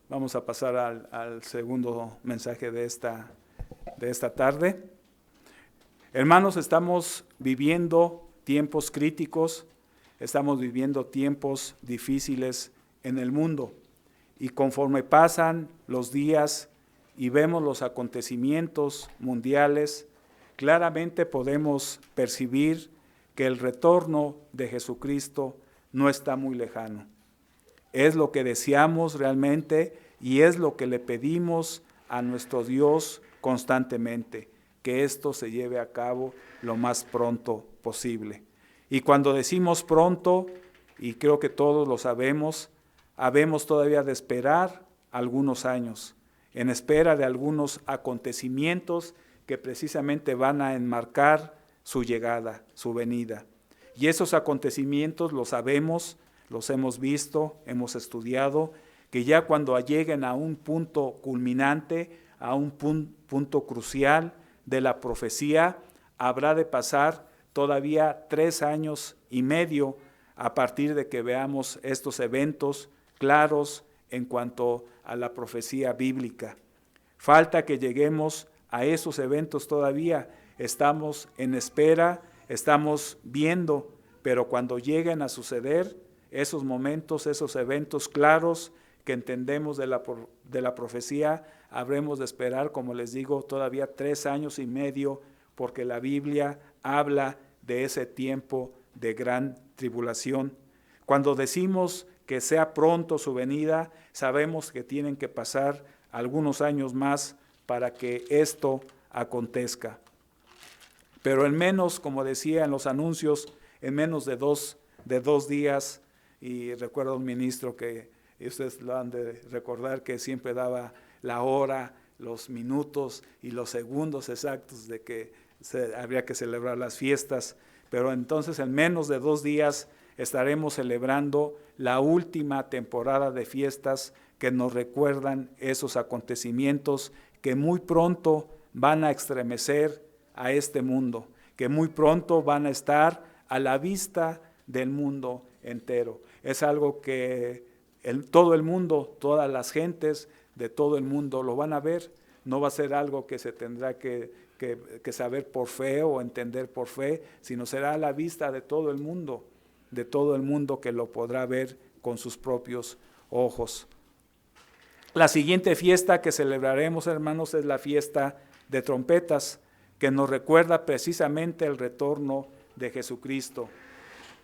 Vamos a pasar al segundo mensaje de esta tarde. Hermanos, estamos viviendo tiempos críticos, estamos viviendo tiempos difíciles en el mundo. Y conforme pasan los días y vemos los acontecimientos mundiales, claramente podemos percibir que el retorno de Jesucristo no está muy lejano. Es lo que deseamos realmente y es lo que le pedimos a nuestro Dios constantemente, que esto se lleve a cabo lo más pronto posible. Y cuando decimos pronto, y creo que todos lo sabemos, habemos todavía de esperar algunos años, en espera de algunos acontecimientos que precisamente van a enmarcar su llegada, su venida. Y esos acontecimientos los sabemos, los hemos visto, hemos estudiado, que ya cuando lleguen a un punto culminante, a un punto crucial de la profecía, habrá de pasar todavía 3 años y medio a partir de que veamos estos eventos claros en cuanto a la profecía bíblica. Falta que lleguemos a esos eventos todavía, estamos en espera, estamos viendo, pero cuando lleguen a suceder esos momentos, esos eventos claros que entendemos de la profecía, habremos de esperar, como les digo, todavía 3 años y medio, porque la Biblia habla de ese tiempo de gran tribulación. Cuando decimos que sea pronto su venida, sabemos que tienen que pasar algunos años más para que esto acontezca. Pero en menos, como decía en los anuncios, en menos de dos días, y recuerdo a un ministro que ustedes lo han de recordar, que siempre daba la hora, los minutos y los segundos exactos de que habría que celebrar las fiestas, pero entonces en menos de 2 días estaremos celebrando la última temporada de fiestas que nos recuerdan esos acontecimientos que muy pronto van a estremecer a este mundo, que muy pronto van a estar a la vista del mundo entero. Es algo que todo el mundo, todas las gentes de todo el mundo lo van a ver. No va a ser algo que se tendrá que saber por fe o entender por fe, sino será a la vista de todo el mundo que lo podrá ver con sus propios ojos. La siguiente fiesta que celebraremos, hermanos, es la fiesta de trompetas, que nos recuerda precisamente el retorno de Jesucristo.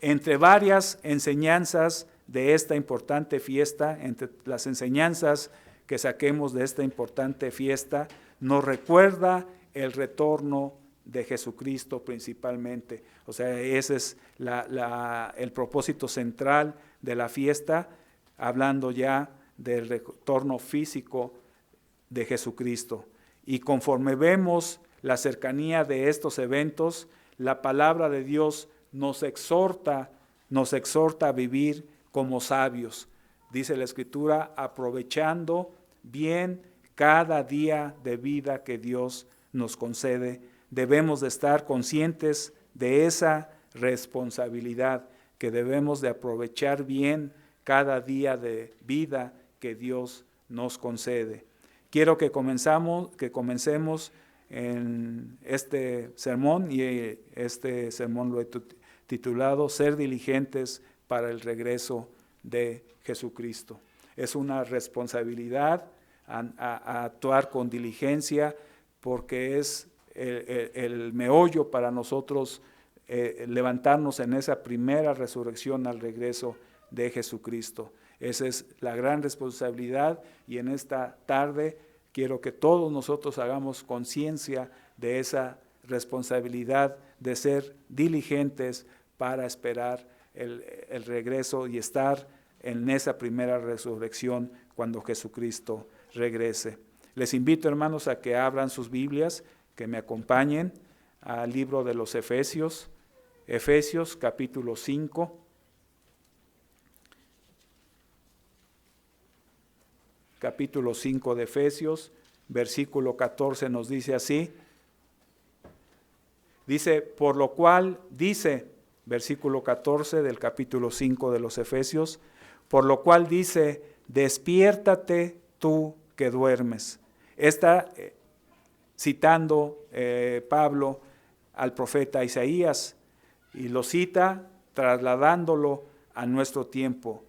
Entre varias enseñanzas de esta importante fiesta, entre las enseñanzas que saquemos de esta importante fiesta, nos recuerda el retorno de Jesucristo principalmente. O sea, ese es el propósito central de la fiesta, hablando ya del retorno físico de Jesucristo. Y conforme vemos la cercanía de estos eventos, la palabra de Dios nos exhorta a vivir como sabios. Dice la Escritura, aprovechando bien cada día de vida que Dios nos concede. Debemos de estar conscientes de esa responsabilidad, que debemos de aprovechar bien cada día de vida que Dios nos concede. Quiero que comencemos en este sermón, y este sermón lo he titulado Ser diligentes para el regreso de Jesucristo. Es una responsabilidad a actuar con diligencia, porque es el meollo para nosotros levantarnos en esa primera resurrección al regreso de Jesucristo. Esa es la gran responsabilidad, y en esta tarde quiero que todos nosotros hagamos conciencia de esa responsabilidad de ser diligentes para esperar el regreso y estar en esa primera resurrección cuando Jesucristo regrese. Les invito, hermanos, a que abran sus Biblias, que me acompañen al libro de los Efesios, Efesios capítulo 5. Capítulo 5 de Efesios, versículo 14 nos dice así. Dice, por lo cual dice, versículo 14 del capítulo 5 de los Efesios, por lo cual dice, despiértate tú que duermes. Está citando Pablo al profeta Isaías y lo cita trasladándolo a nuestro tiempo.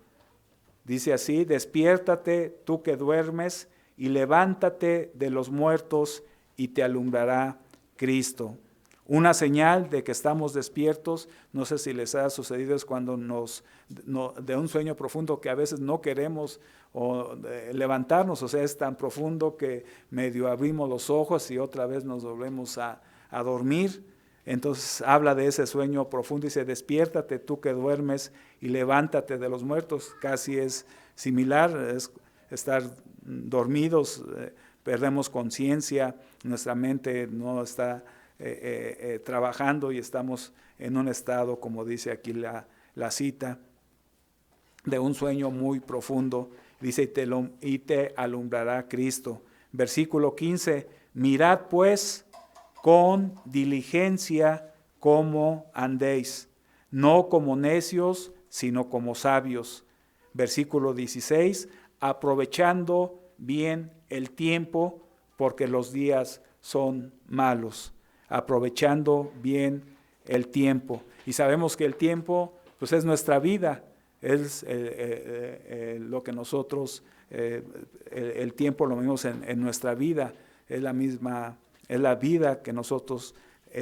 Dice así: despiértate tú que duermes y levántate de los muertos y te alumbrará Cristo. Una señal de que estamos despiertos, no sé si les ha sucedido, es cuando de un sueño profundo que a veces no queremos levantarnos, o sea, es tan profundo que medio abrimos los ojos y otra vez nos volvemos a dormir. Entonces habla de ese sueño profundo y dice: despiértate tú que duermes y levántate de los muertos. Casi es similar, es estar dormidos, perdemos conciencia, nuestra mente no está trabajando y estamos en un estado, como dice aquí la cita, de un sueño muy profundo. Dice: y te alumbrará Cristo. Versículo 15: mirad pues con diligencia cómo andéis, no como necios, sino como sabios. Versículo 16: aprovechando bien el tiempo, porque los días son malos. Aprovechando bien el tiempo. Y sabemos que el tiempo, pues, es nuestra vida, es lo que nosotros, el tiempo lo vemos en nuestra vida, es la vida que nosotros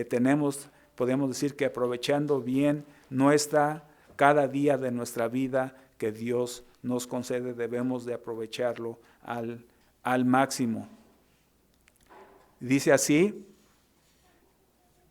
tenemos. Podemos decir que aprovechando bien cada día de nuestra vida que Dios nos concede, debemos de aprovecharlo al máximo. Dice así: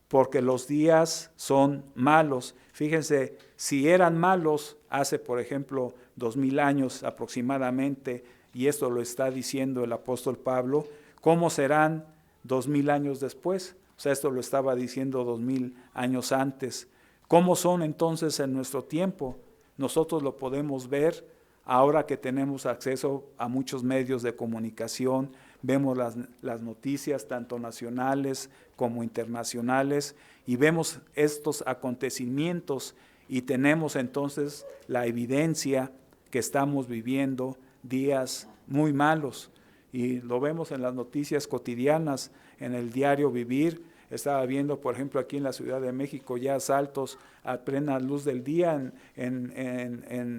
porque los días son malos. Fíjense, si eran malos hace, por ejemplo, 2000 años aproximadamente, y esto lo está diciendo el apóstol Pablo, ¿cómo serán 2000 años después? O sea, esto lo estaba diciendo 2000 años antes. ¿Cómo son entonces en nuestro tiempo? Nosotros lo podemos ver ahora que tenemos acceso a muchos medios de comunicación. Vemos las noticias tanto nacionales como internacionales y vemos estos acontecimientos y tenemos entonces la evidencia que estamos viviendo días muy malos, y lo vemos en las noticias cotidianas, en el diario vivir. Estaba viendo, por ejemplo, aquí en la Ciudad de México ya asaltos a plena luz del día en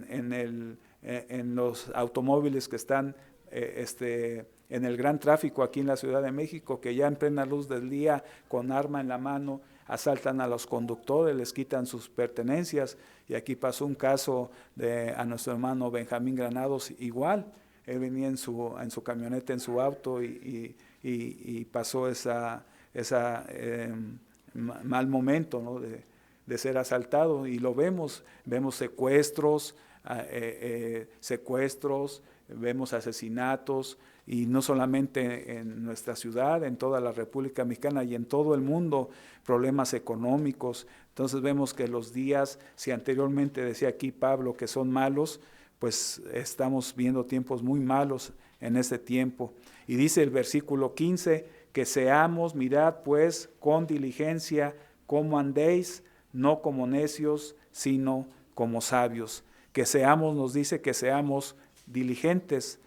los automóviles que están en el gran tráfico aquí en la Ciudad de México, que ya en plena luz del día, con arma en la mano, asaltan a los conductores, les quitan sus pertenencias. Y aquí pasó un caso a nuestro hermano Benjamín Granados igual. Él venía en su camioneta, en su auto, y pasó mal momento, ¿no?, de ser asaltado. Y lo vemos secuestros, vemos asesinatos, y no solamente en nuestra ciudad, en toda la República Mexicana y en todo el mundo, problemas económicos. Entonces vemos que los días, si anteriormente decía aquí Pablo que son malos, pues estamos viendo tiempos muy malos en este tiempo. Y dice el versículo 15, que seamos, mirad pues con diligencia cómo andéis, no como necios, sino como sabios. Que seamos, nos dice que seamos diligentes,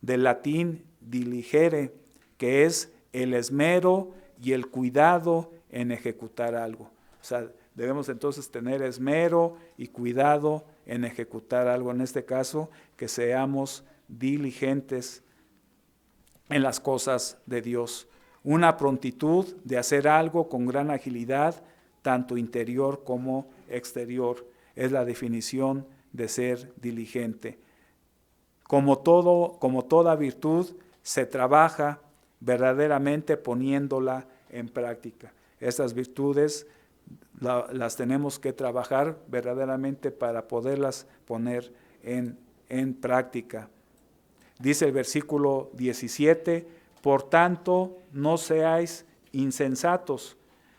del latín diligere, que es el esmero y el cuidado en ejecutar algo. O sea, debemos entonces tener esmero y cuidado en ejecutar algo. En este caso, que seamos diligentes en las cosas de Dios. Una prontitud de hacer algo con gran agilidad, tanto interior como exterior. Es la definición de ser diligente. Como toda virtud, se trabaja verdaderamente poniéndola en práctica. Estas virtudes las tenemos que trabajar verdaderamente para poderlas poner en práctica. Dice el versículo 17, por tanto, no seáis insensatos,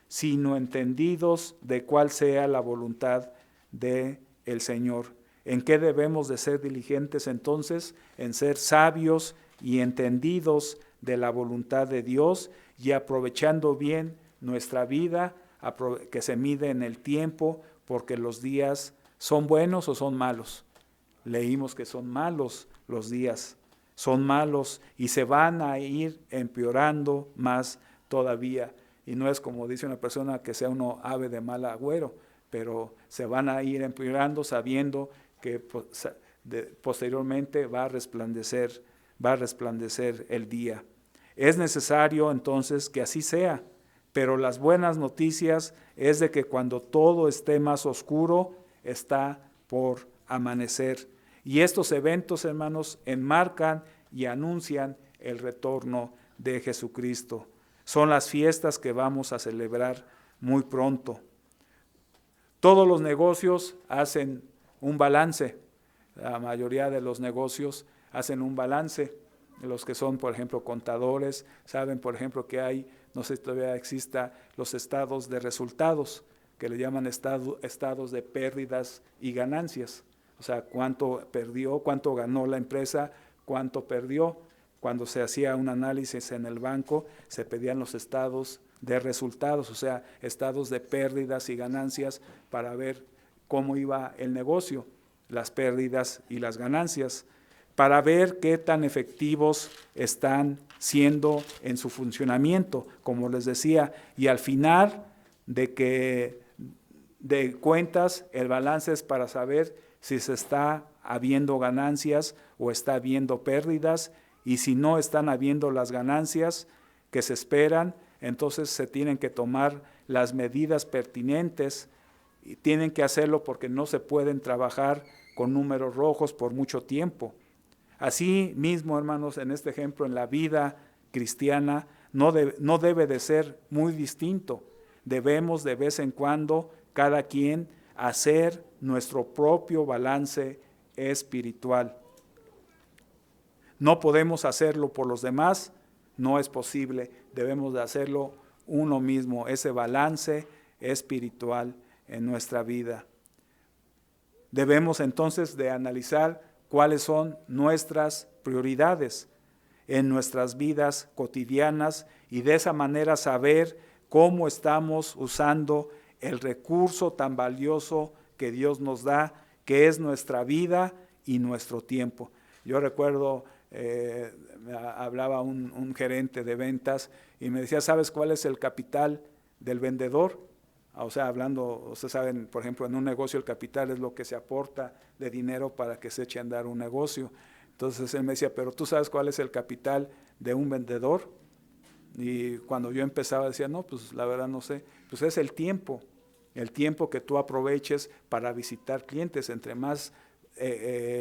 sino entendidos de cuál sea la voluntad del Señor. ¿En qué debemos de ser diligentes entonces? En ser sabios y entendidos de la voluntad de Dios y aprovechando bien nuestra vida, que se mide en el tiempo, porque los días son buenos o son malos. Leímos que son malos los días. son malos y se van a ir empeorando más todavía. Y no es como dice una persona que sea uno ave de mal agüero, pero se van a ir empeorando sabiendo que posteriormente va a resplandecer el día. Es necesario entonces que así sea, pero las buenas noticias es de que cuando todo esté más oscuro, está por amanecer. Y estos eventos, hermanos, enmarcan y anuncian el retorno de Jesucristo. Son las fiestas que vamos a celebrar muy pronto. Todos los negocios hacen un balance. La mayoría de los negocios hacen un balance. Los que son, por ejemplo, contadores, saben, por ejemplo, que hay, no sé si todavía exista, los estados de resultados, que le llaman estados de pérdidas y ganancias. O sea, cuánto perdió, cuánto ganó la empresa, cuánto perdió. Cuando se hacía un análisis en el banco, se pedían los estados de resultados, o sea, estados de pérdidas y ganancias para ver cómo iba el negocio, las pérdidas y las ganancias, para ver qué tan efectivos están siendo en su funcionamiento, como les decía, y al final de cuentas, el balance es para saber si se está habiendo ganancias o está habiendo pérdidas, y si no están habiendo las ganancias que se esperan, entonces se tienen que tomar las medidas pertinentes y tienen que hacerlo porque no se pueden trabajar con números rojos por mucho tiempo. Así mismo, hermanos, en este ejemplo, en la vida cristiana, no debe de ser muy distinto. Debemos de vez en cuando, cada quien, hacer nuestro propio balance espiritual. No podemos hacerlo por los demás, no es posible, debemos de hacerlo uno mismo, ese balance espiritual en nuestra vida. Debemos entonces de analizar cuáles son nuestras prioridades en nuestras vidas cotidianas y de esa manera saber cómo estamos usando el recurso tan valioso que Dios nos da, que es nuestra vida y nuestro tiempo. Yo recuerdo, hablaba un gerente de ventas y me decía, ¿sabes cuál es el capital del vendedor? O sea, hablando, ustedes saben, por ejemplo, en un negocio el capital es lo que se aporta de dinero para que se eche a andar un negocio. Entonces él me decía, pero ¿tú sabes cuál es el capital de un vendedor? Y cuando yo empezaba decía, no, pues la verdad no sé. Pues es el tiempo que tú aproveches para visitar clientes. Entre más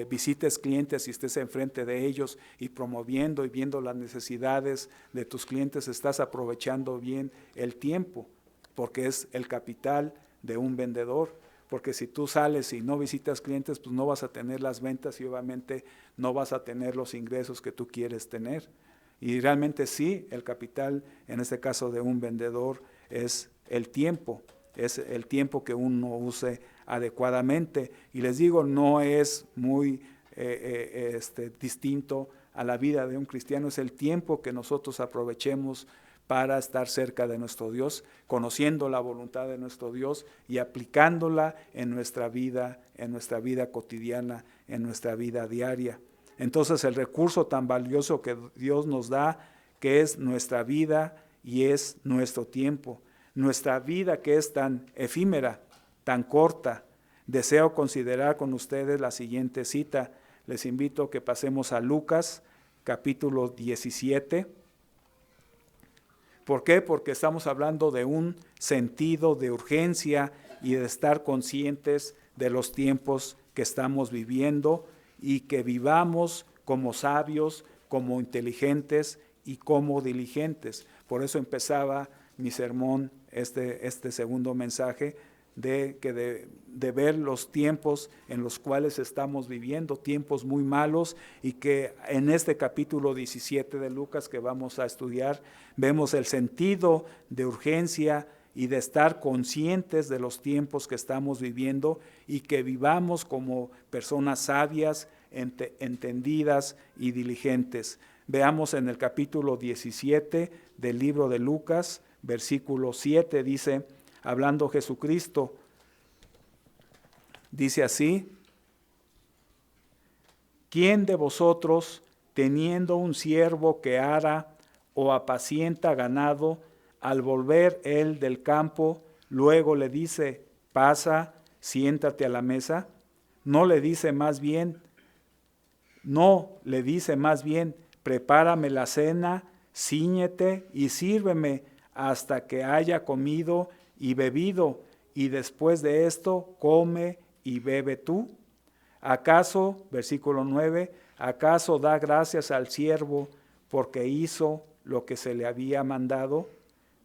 visites clientes y estés enfrente de ellos y promoviendo y viendo las necesidades de tus clientes, estás aprovechando bien el tiempo, porque es el capital de un vendedor. Porque si tú sales y no visitas clientes, pues no vas a tener las ventas y obviamente no vas a tener los ingresos que tú quieres tener. Y realmente sí, el capital, en este caso de un vendedor, es el tiempo que uno use adecuadamente. Y les digo, no es muy distinto a la vida de un cristiano, es el tiempo que nosotros aprovechemos para estar cerca de nuestro Dios, conociendo la voluntad de nuestro Dios y aplicándola en nuestra vida cotidiana, en nuestra vida diaria. Entonces el recurso tan valioso que Dios nos da, que es nuestra vida y es nuestro tiempo, nuestra vida que es tan efímera, tan corta. Deseo considerar con ustedes la siguiente cita. Les invito a que pasemos a Lucas, capítulo 17. ¿Por qué? Porque estamos hablando de un sentido de urgencia y de estar conscientes de los tiempos que estamos viviendo y que vivamos como sabios, como inteligentes y como diligentes. Por eso empezaba mi sermón, este segundo mensaje, de ver los tiempos en los cuales estamos viviendo, tiempos muy malos, y que en este capítulo 17 de Lucas que vamos a estudiar, vemos el sentido de urgencia y de estar conscientes de los tiempos que estamos viviendo y que vivamos como personas sabias, entendidas y diligentes. Veamos en el capítulo 17 del libro de Lucas, versículo 7, dice, hablando Jesucristo, dice así: ¿quién de vosotros, teniendo un siervo que ara o apacienta ganado, al volver él del campo, luego le dice, pasa, siéntate a la mesa? No le dice más bien, prepárame la cena, cíñete y sírveme hasta que haya comido y bebido, y después de esto come y bebe tú. ¿Acaso, versículo 9, acaso da gracias al siervo porque hizo lo que se le había mandado?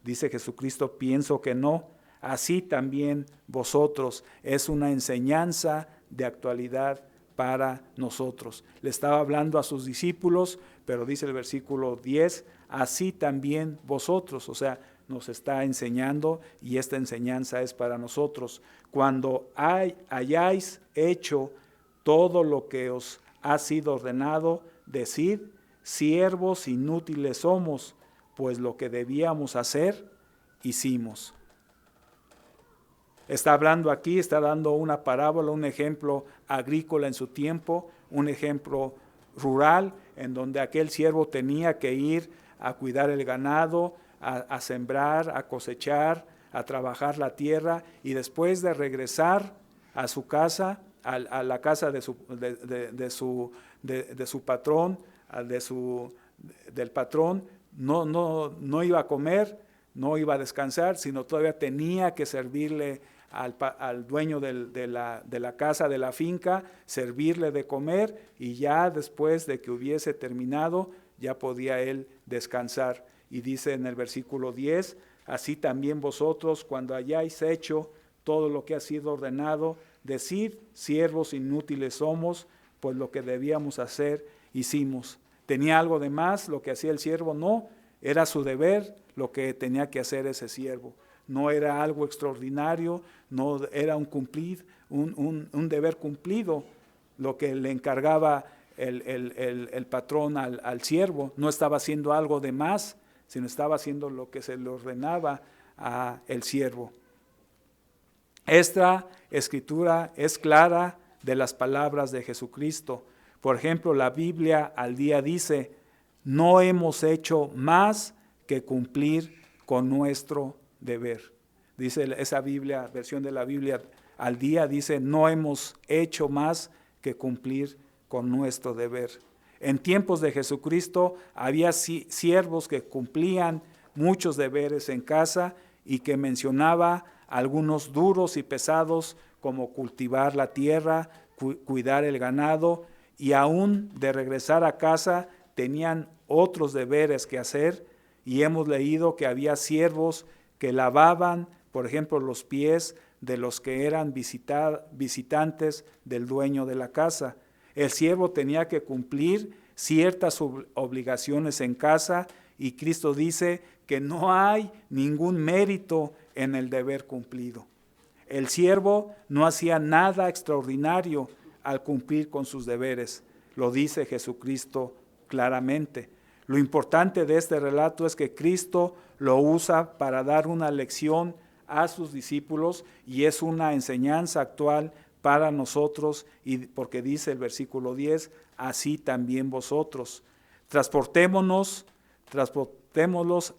Dice Jesucristo, pienso que no. Así también vosotros. Es una enseñanza de actualidad para nosotros. Le estaba hablando a sus discípulos, pero dice el versículo 10, así también vosotros. O sea, nos está enseñando y esta enseñanza es para nosotros. Cuando hayáis hecho todo lo que os ha sido ordenado, decid, siervos inútiles somos, pues lo que debíamos hacer, hicimos. Está hablando aquí, está dando una parábola, un ejemplo agrícola en su tiempo, un ejemplo rural, en donde aquel siervo tenía que ir a cuidar el ganado, a sembrar, a cosechar, a trabajar la tierra, y después de regresar a su casa, a la casa de su patrón, del patrón, no iba a comer, no iba a descansar, sino todavía tenía que servirle al dueño de la casa, de la finca, servirle de comer, y ya después de que hubiese terminado, ya podía él descansar. Y dice en el versículo 10, así también vosotros, cuando hayáis hecho todo lo que ha sido ordenado, decid, siervos inútiles somos, pues lo que debíamos hacer, hicimos. ¿Tenía algo de más lo que hacía el siervo? No, era su deber lo que tenía que hacer ese siervo. No era algo extraordinario, no era un deber cumplido lo que le encargaba el patrón al siervo. No estaba haciendo algo de más, sino estaba haciendo lo que se le ordenaba al siervo. Esta escritura es clara de las palabras de Jesucristo. Por ejemplo, la Biblia al día dice, no hemos hecho más que cumplir con nuestro deber. Dice esa Biblia, versión de la Biblia al día, dice, no hemos hecho más que cumplir con nuestro deber. En tiempos de Jesucristo había siervos que cumplían muchos deberes en casa y que mencionaba algunos duros y pesados como cultivar la tierra, cuidar el ganado, y aún de regresar a casa tenían otros deberes que hacer, y hemos leído que había siervos que lavaban, por ejemplo, los pies de los que eran visitantes del dueño de la casa. El siervo tenía que cumplir ciertas obligaciones en casa, y Cristo dice que no hay ningún mérito en el deber cumplido. El siervo no hacía nada extraordinario al cumplir con sus deberes. Lo dice Jesucristo claramente. Lo importante de este relato es que Cristo lo usa para dar una lección a sus discípulos, y es una enseñanza actual para nosotros, y porque dice el versículo 10, así también vosotros. Transportémoslos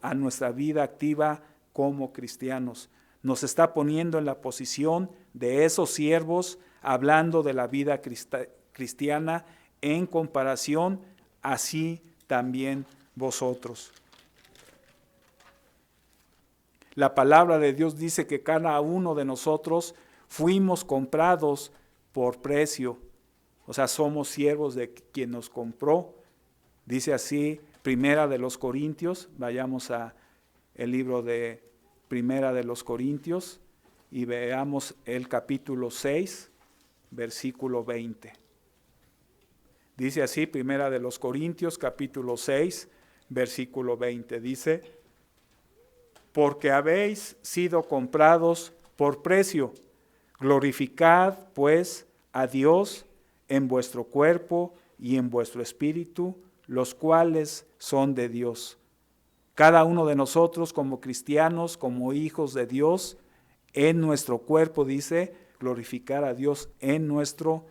a nuestra vida activa como cristianos. Nos está poniendo en la posición de esos siervos, hablando de la vida cristiana en comparación, así también vosotros. La palabra de Dios dice que cada uno de nosotros fuimos comprados por precio. O sea, somos siervos de quien nos compró. Dice así, Primera de los Corintios, vayamos a el libro de Primera de los Corintios y veamos el capítulo 6, versículo 20. Dice así, Primera de los Corintios, capítulo 6, versículo 20. Dice, porque habéis sido comprados por precio, glorificad pues a Dios en vuestro cuerpo y en vuestro espíritu, los cuales son de Dios. Cada uno de nosotros como cristianos, como hijos de Dios, en nuestro cuerpo, dice, glorificar a Dios en nuestro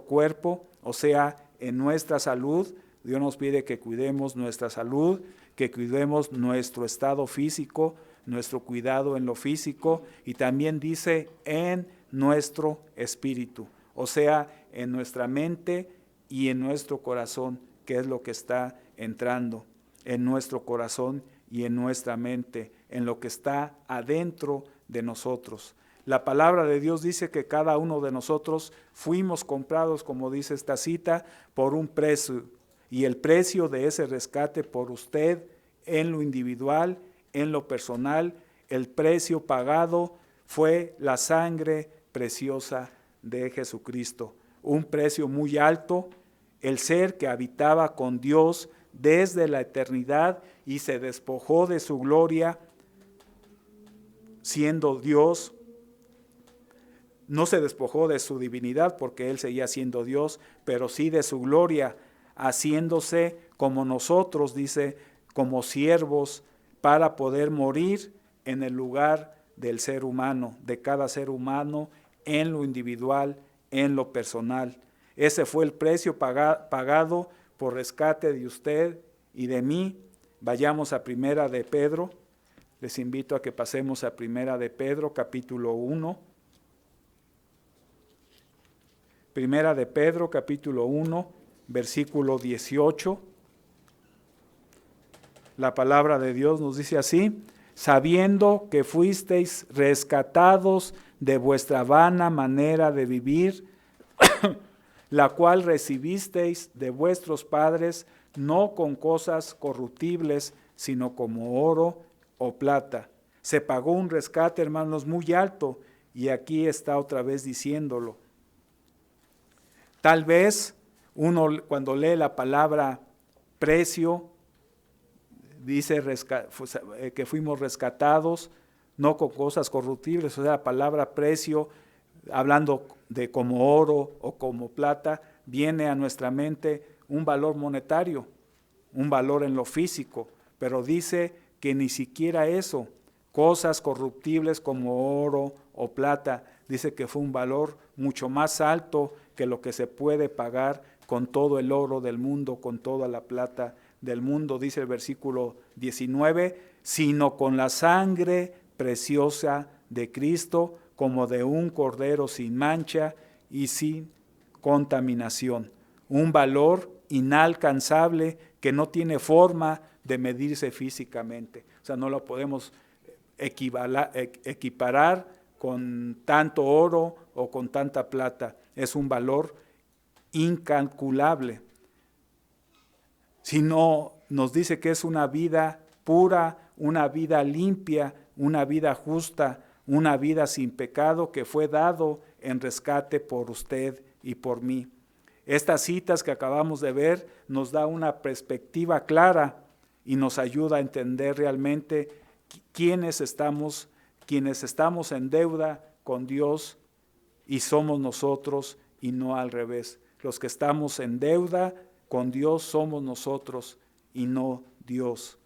cuerpo, o sea, en nuestra salud, Dios nos pide que cuidemos nuestra salud, que cuidemos nuestro estado físico, nuestro cuidado en lo físico, y también dice en nuestro espíritu, o sea, en nuestra mente y en nuestro corazón, que es lo que está entrando en nuestro corazón y en nuestra mente, en lo que está adentro de nosotros. La palabra de Dios dice que cada uno de nosotros fuimos comprados, como dice esta cita, por un precio, y el precio de ese rescate por usted en lo individual, en lo personal, el precio pagado fue la sangre preciosa de Jesucristo, un precio muy alto, el ser que habitaba con Dios desde la eternidad y se despojó de su gloria siendo Dios. No se despojó de su divinidad porque Él seguía siendo Dios, pero sí de su gloria, haciéndose como nosotros, dice, como siervos, para poder morir en el lugar del ser humano, de cada ser humano, en lo individual, en lo personal. Ese fue el precio pagado por rescate de usted y de mí. Vayamos a Primera de Pedro. Les invito a que pasemos a Primera de Pedro, capítulo 1. Primera de Pedro, capítulo 1, versículo 18. La palabra de Dios nos dice así: sabiendo que fuisteis rescatados de vuestra vana manera de vivir, la cual recibisteis de vuestros padres, no con cosas corruptibles, sino como oro o plata. Se pagó un rescate, hermanos, muy alto, y aquí está otra vez diciéndolo. Tal vez uno cuando lee la palabra precio, dice que fuimos rescatados, no con cosas corruptibles, o sea, la palabra precio, hablando de como oro o como plata, viene a nuestra mente un valor monetario, un valor en lo físico, pero dice que ni siquiera eso, cosas corruptibles como oro o plata, dice que fue un valor mucho más alto que lo que se puede pagar con todo el oro del mundo, con toda la plata del mundo, dice el versículo 19, sino con la sangre preciosa de Cristo, como de un cordero sin mancha y sin contaminación. Un valor inalcanzable que no tiene forma de medirse físicamente. O sea, no lo podemos equiparar con tanto oro o con tanta plata. Es un valor incalculable. Sino nos dice que es una vida pura, una vida limpia, una vida justa, una vida sin pecado que fue dado en rescate por usted y por mí. Estas citas que acabamos de ver nos da una perspectiva clara y nos ayuda a entender realmente quienes estamos en deuda con Dios y somos nosotros y no al revés. Los que estamos en deuda con Dios somos nosotros y no Dios,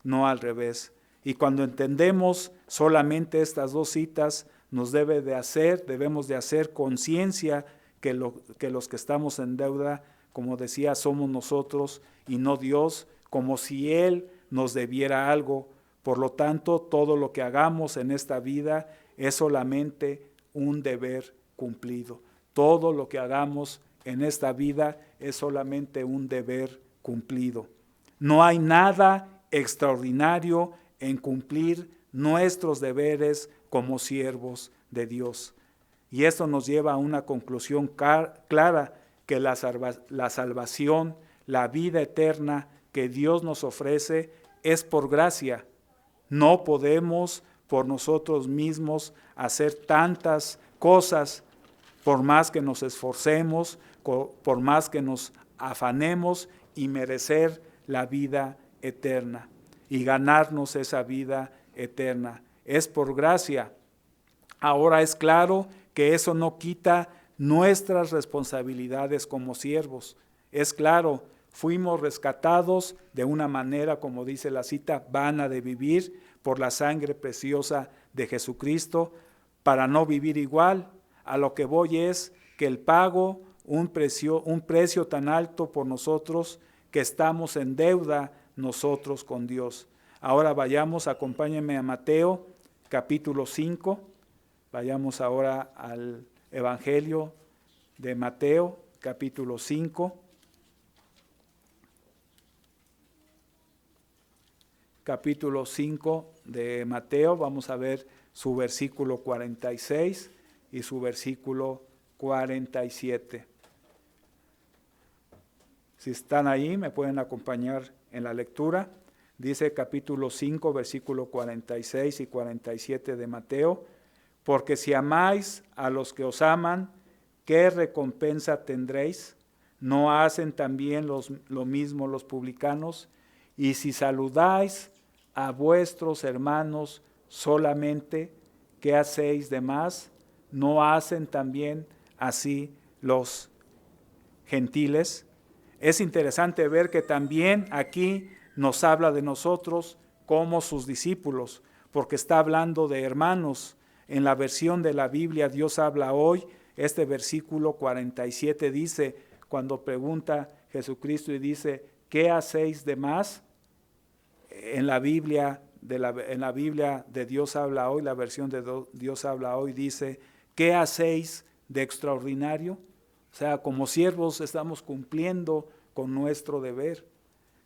no al revés. Y cuando entendemos solamente estas dos citas, debemos de hacer conciencia que los que estamos en deuda, como decía, somos nosotros y no Dios, como si Él nos debiera algo. Por lo tanto, todo lo que hagamos en esta vida es solamente un deber cumplido. Todo lo que hagamos en esta vida es solamente un deber cumplido. No hay nada extraordinario en cumplir nuestros deberes como siervos de Dios. Y esto nos lleva a una conclusión clara, que la salvación, la vida eterna que Dios nos ofrece es por gracia. No podemos por nosotros mismos hacer tantas cosas, por más que nos esforcemos, por más que nos afanemos y merecer la vida eterna y ganarnos esa vida eterna. Es por gracia. Ahora es claro que eso no quita nuestras responsabilidades como siervos. Es claro, fuimos rescatados de una manera, como dice la cita, vana de vivir por la sangre preciosa de Jesucristo, para no vivir igual. A lo que voy es que el pago, un precio tan alto por nosotros, que estamos en deuda nosotros con Dios. Ahora vayamos, acompáñenme a Mateo capítulo 5. Vayamos ahora al Evangelio de Mateo capítulo 5. Capítulo 5 de Mateo, vamos a ver su versículo 46 y su versículo 47. Si están ahí, me pueden acompañar en la lectura. Dice capítulo 5, versículo 46 y 47 de Mateo: porque si amáis a los que os aman, ¿qué recompensa tendréis? ¿No hacen también lo mismo los publicanos? Y si saludáis a vuestros hermanos solamente, ¿qué hacéis de más? ¿No hacen también así los gentiles? Es interesante ver que también aquí nos habla de nosotros como sus discípulos, porque está hablando de hermanos. En la versión de la Biblia Dios habla hoy, este versículo 47 dice, cuando pregunta Jesucristo y dice, ¿qué hacéis de más? En la Biblia de Dios habla hoy, la versión de Dios habla hoy dice, ¿qué hacéis de extraordinario? O sea, como siervos estamos cumpliendo con nuestro deber.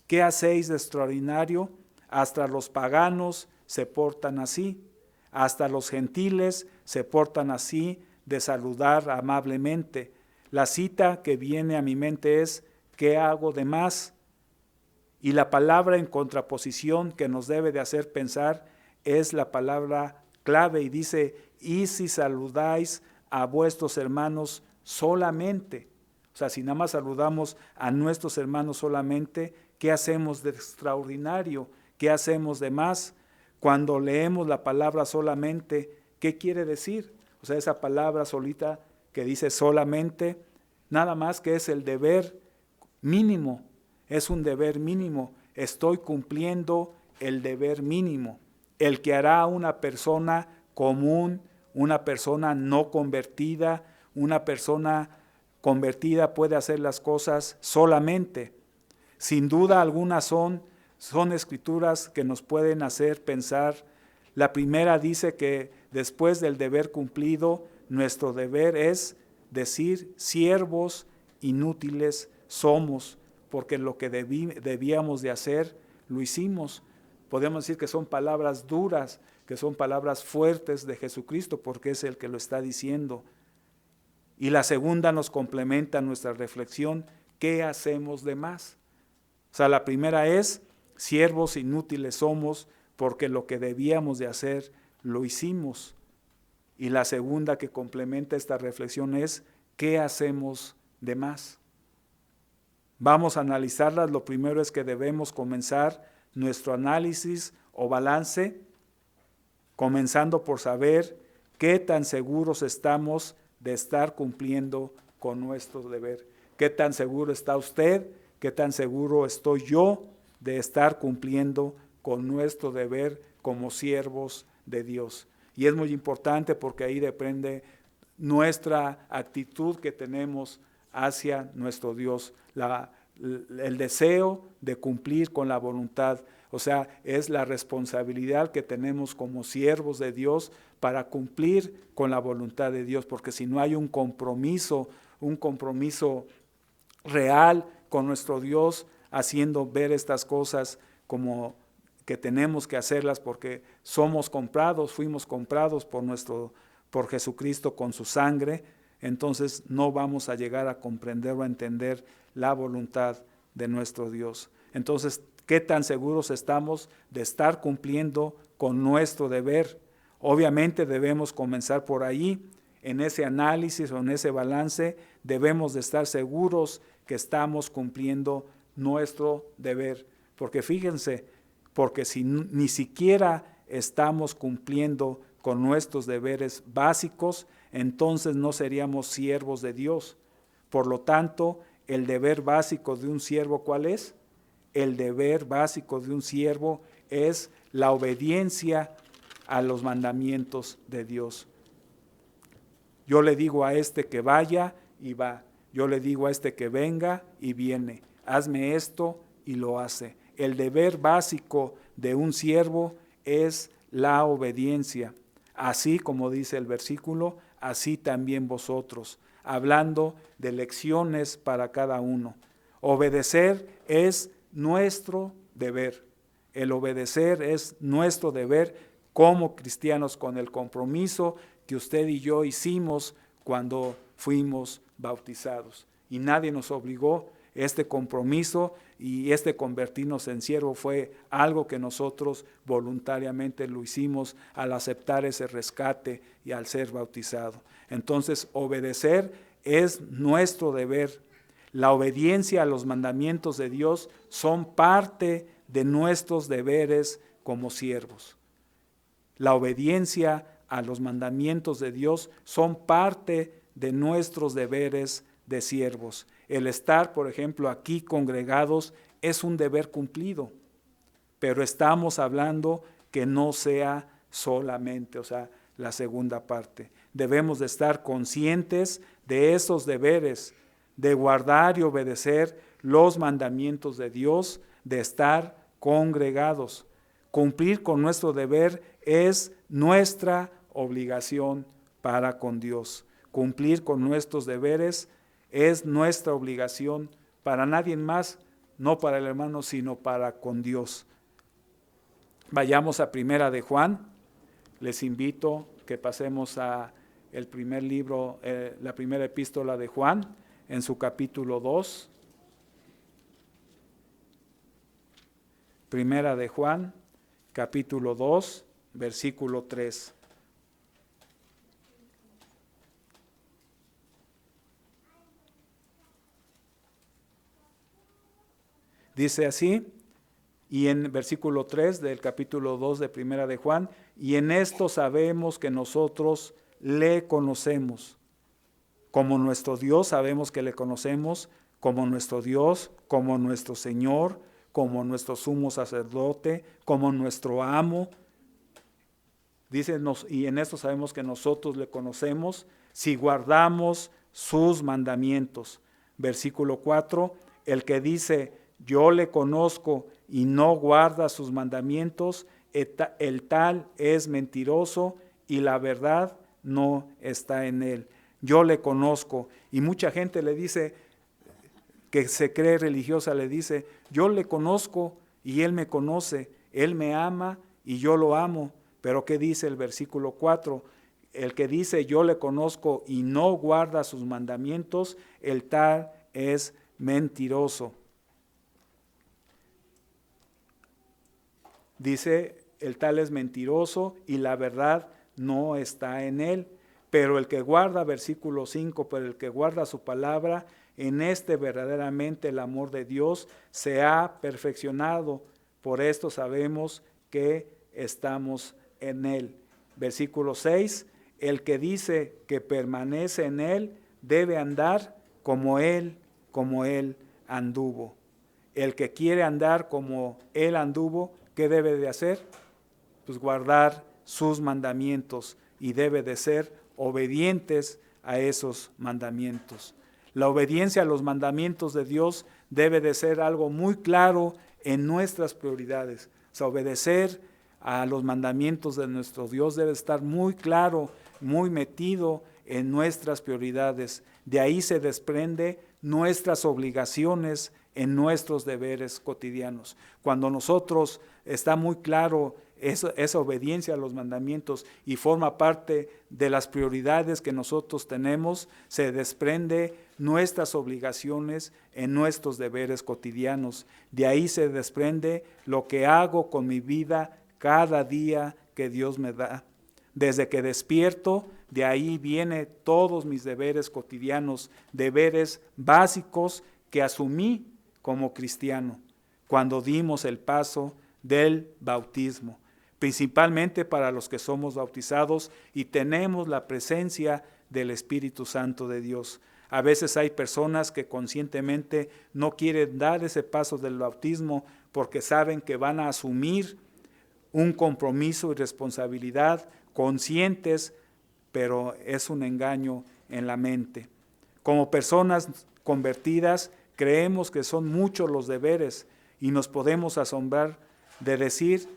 ¿Qué hacéis de extraordinario? Hasta los paganos se portan así, hasta los gentiles se portan así, de saludar amablemente. La cita que viene a mi mente es, ¿qué hago de más? Y la palabra en contraposición que nos debe de hacer pensar es la palabra clave y dice, y si saludáis a vuestros hermanos solamente. O sea, si nada más saludamos a nuestros hermanos solamente, ¿qué hacemos de extraordinario? ¿Qué hacemos de más? Cuando leemos la palabra solamente, ¿qué quiere decir? O sea, esa palabra solita que dice solamente, nada más que es el deber mínimo. Es un deber mínimo. Estoy cumpliendo el deber mínimo. El que hará una persona común, una persona no convertida, una persona convertida puede hacer las cosas solamente. Sin duda alguna son escrituras que nos pueden hacer pensar. La primera dice que después del deber cumplido, nuestro deber es decir, siervos inútiles somos, porque lo que debíamos de hacer, lo hicimos. Podemos decir que son palabras duras, que son palabras fuertes de Jesucristo, porque es el que lo está diciendo. Y la segunda nos complementa nuestra reflexión, ¿qué hacemos de más? O sea, la primera es, siervos inútiles somos, porque lo que debíamos de hacer, lo hicimos. Y la segunda que complementa esta reflexión es, ¿qué hacemos de más? Vamos a analizarlas. Lo primero es que debemos comenzar nuestro análisis o balance, comenzando por saber qué tan seguros estamos de estar cumpliendo con nuestro deber. ¿Qué tan seguro está usted? ¿Qué tan seguro estoy yo de estar cumpliendo con nuestro deber como siervos de Dios? Y es muy importante porque ahí depende nuestra actitud que tenemos hacia nuestro Dios, el deseo de cumplir con la voluntad. O sea, es la responsabilidad que tenemos como siervos de Dios para cumplir con la voluntad de Dios, porque si no hay un compromiso real con nuestro Dios, haciendo ver estas cosas como que tenemos que hacerlas porque somos comprados, fuimos comprados por Jesucristo con su sangre, entonces no vamos a llegar a comprender o a entender la voluntad de nuestro Dios. Entonces, ¿qué tan seguros estamos de estar cumpliendo con nuestro deber? Obviamente debemos comenzar por ahí, en ese análisis o en ese balance, debemos de estar seguros que estamos cumpliendo nuestro deber. Porque fíjense, porque si ni siquiera estamos cumpliendo con nuestros deberes básicos, entonces no seríamos siervos de Dios. Por lo tanto, el deber básico de un siervo, ¿cuál es? El deber básico de un siervo es la obediencia a los mandamientos de Dios. Yo le digo a este que vaya y va. Yo le digo a este que venga y viene. hazme esto y lo hace. El deber básico de un siervo es la obediencia. Así como dice el versículo, así también vosotros, hablando de lecciones para cada uno. Obedecer es nuestro deber. El obedecer es nuestro deber como cristianos, con el compromiso que usted y yo hicimos cuando fuimos bautizados. Y nadie nos obligó. Este compromiso y este convertirnos en siervo fue algo que nosotros voluntariamente lo hicimos al aceptar ese rescate y al ser bautizado. Entonces, obedecer es nuestro deber. La obediencia a los mandamientos de Dios son parte de nuestros deberes como siervos. La obediencia a los mandamientos de Dios son parte de nuestros deberes de siervos. El estar, por ejemplo, aquí congregados es un deber cumplido, pero estamos hablando que no sea solamente, la segunda parte. Debemos de estar conscientes de esos deberes, de guardar y obedecer los mandamientos de Dios, de estar congregados. Cumplir con nuestro deber es nuestra obligación para con Dios. Cumplir con nuestros deberes es nuestra obligación para nadie más, no para el hermano, sino para con Dios. Vayamos a Primera de Juan. Les invito que pasemos a el primer libro, la primera epístola de Juan, en su capítulo 2. Primera de Juan, capítulo 2, versículo 3. Dice así, y en versículo 3 del capítulo 2 de Primera de Juan, y en esto sabemos que nosotros le conocemos. Como nuestro Dios sabemos que le conocemos, como nuestro Dios, como nuestro Señor, como nuestro sumo sacerdote, como nuestro amo. Dice, y en esto sabemos que nosotros le conocemos si guardamos sus mandamientos. Versículo 4, el que dice, yo le conozco y no guarda sus mandamientos, el tal es mentiroso y la verdad no está en él. Yo le conozco. Y mucha gente le dice, que se cree religiosa, le dice, yo le conozco y él me conoce, él me ama y yo lo amo. Pero ¿qué dice el versículo 4? El que dice yo le conozco y no guarda sus mandamientos, el tal es mentiroso. Dice, el tal es mentiroso y la verdad no está en él. Pero el que guarda, versículo 5, pero el que guarda su palabra, en este verdaderamente el amor de Dios se ha perfeccionado. Por esto sabemos que estamos en él. Versículo 6, el que dice que permanece en él debe andar como él anduvo. El que quiere andar como él anduvo, ¿qué debe de hacer? Pues guardar sus mandamientos y debe de ser obedientes a esos mandamientos. La obediencia a los mandamientos de Dios debe de ser algo muy claro en nuestras prioridades. Obedecer a los mandamientos de nuestro Dios debe estar muy claro, muy metido en nuestras prioridades. De ahí se desprende nuestras obligaciones en nuestros deberes cotidianos. Cuando nosotros está muy claro esa obediencia a los mandamientos y forma parte de las prioridades que nosotros tenemos, se desprende nuestras obligaciones en nuestros deberes cotidianos. De ahí se desprende lo que hago con mi vida cada día que Dios me da. Desde que despierto, de ahí vienen todos mis deberes cotidianos, deberes básicos que asumí como cristiano cuando dimos el paso del bautismo, principalmente para los que somos bautizados y tenemos la presencia del Espíritu Santo de Dios. A veces hay personas que conscientemente no quieren dar ese paso del bautismo porque saben que van a asumir un compromiso y responsabilidad conscientes, pero es un engaño en la mente. Como personas convertidas, creemos que son muchos los deberes y nos podemos asombrar de decir,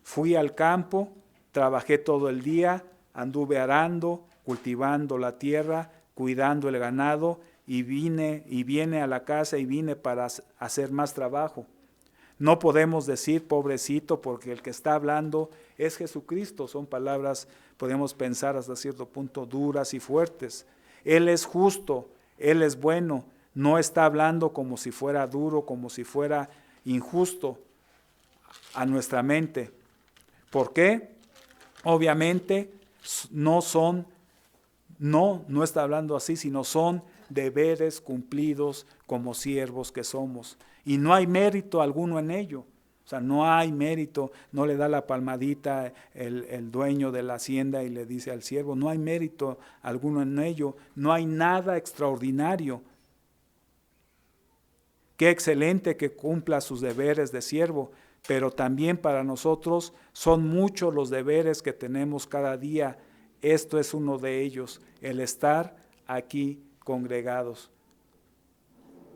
fui al campo, trabajé todo el día, anduve arando, cultivando la tierra, cuidando el ganado y viene a la casa y vine para hacer más trabajo. No podemos decir pobrecito porque el que está hablando es Jesucristo. Son palabras, podemos pensar hasta cierto punto, duras y fuertes. Él es justo, Él es bueno, no está hablando como si fuera duro, como si fuera injusto a nuestra mente. ¿Por qué? Obviamente no está hablando así, sino son deberes cumplidos como siervos que somos. Y no hay mérito alguno en ello. O sea, no hay mérito, no le da la palmadita el dueño de la hacienda y le dice al siervo, no hay mérito alguno en ello, no hay nada extraordinario. Qué excelente que cumpla sus deberes de siervo, pero también para nosotros son muchos los deberes que tenemos cada día. Esto es uno de ellos, el estar aquí congregados.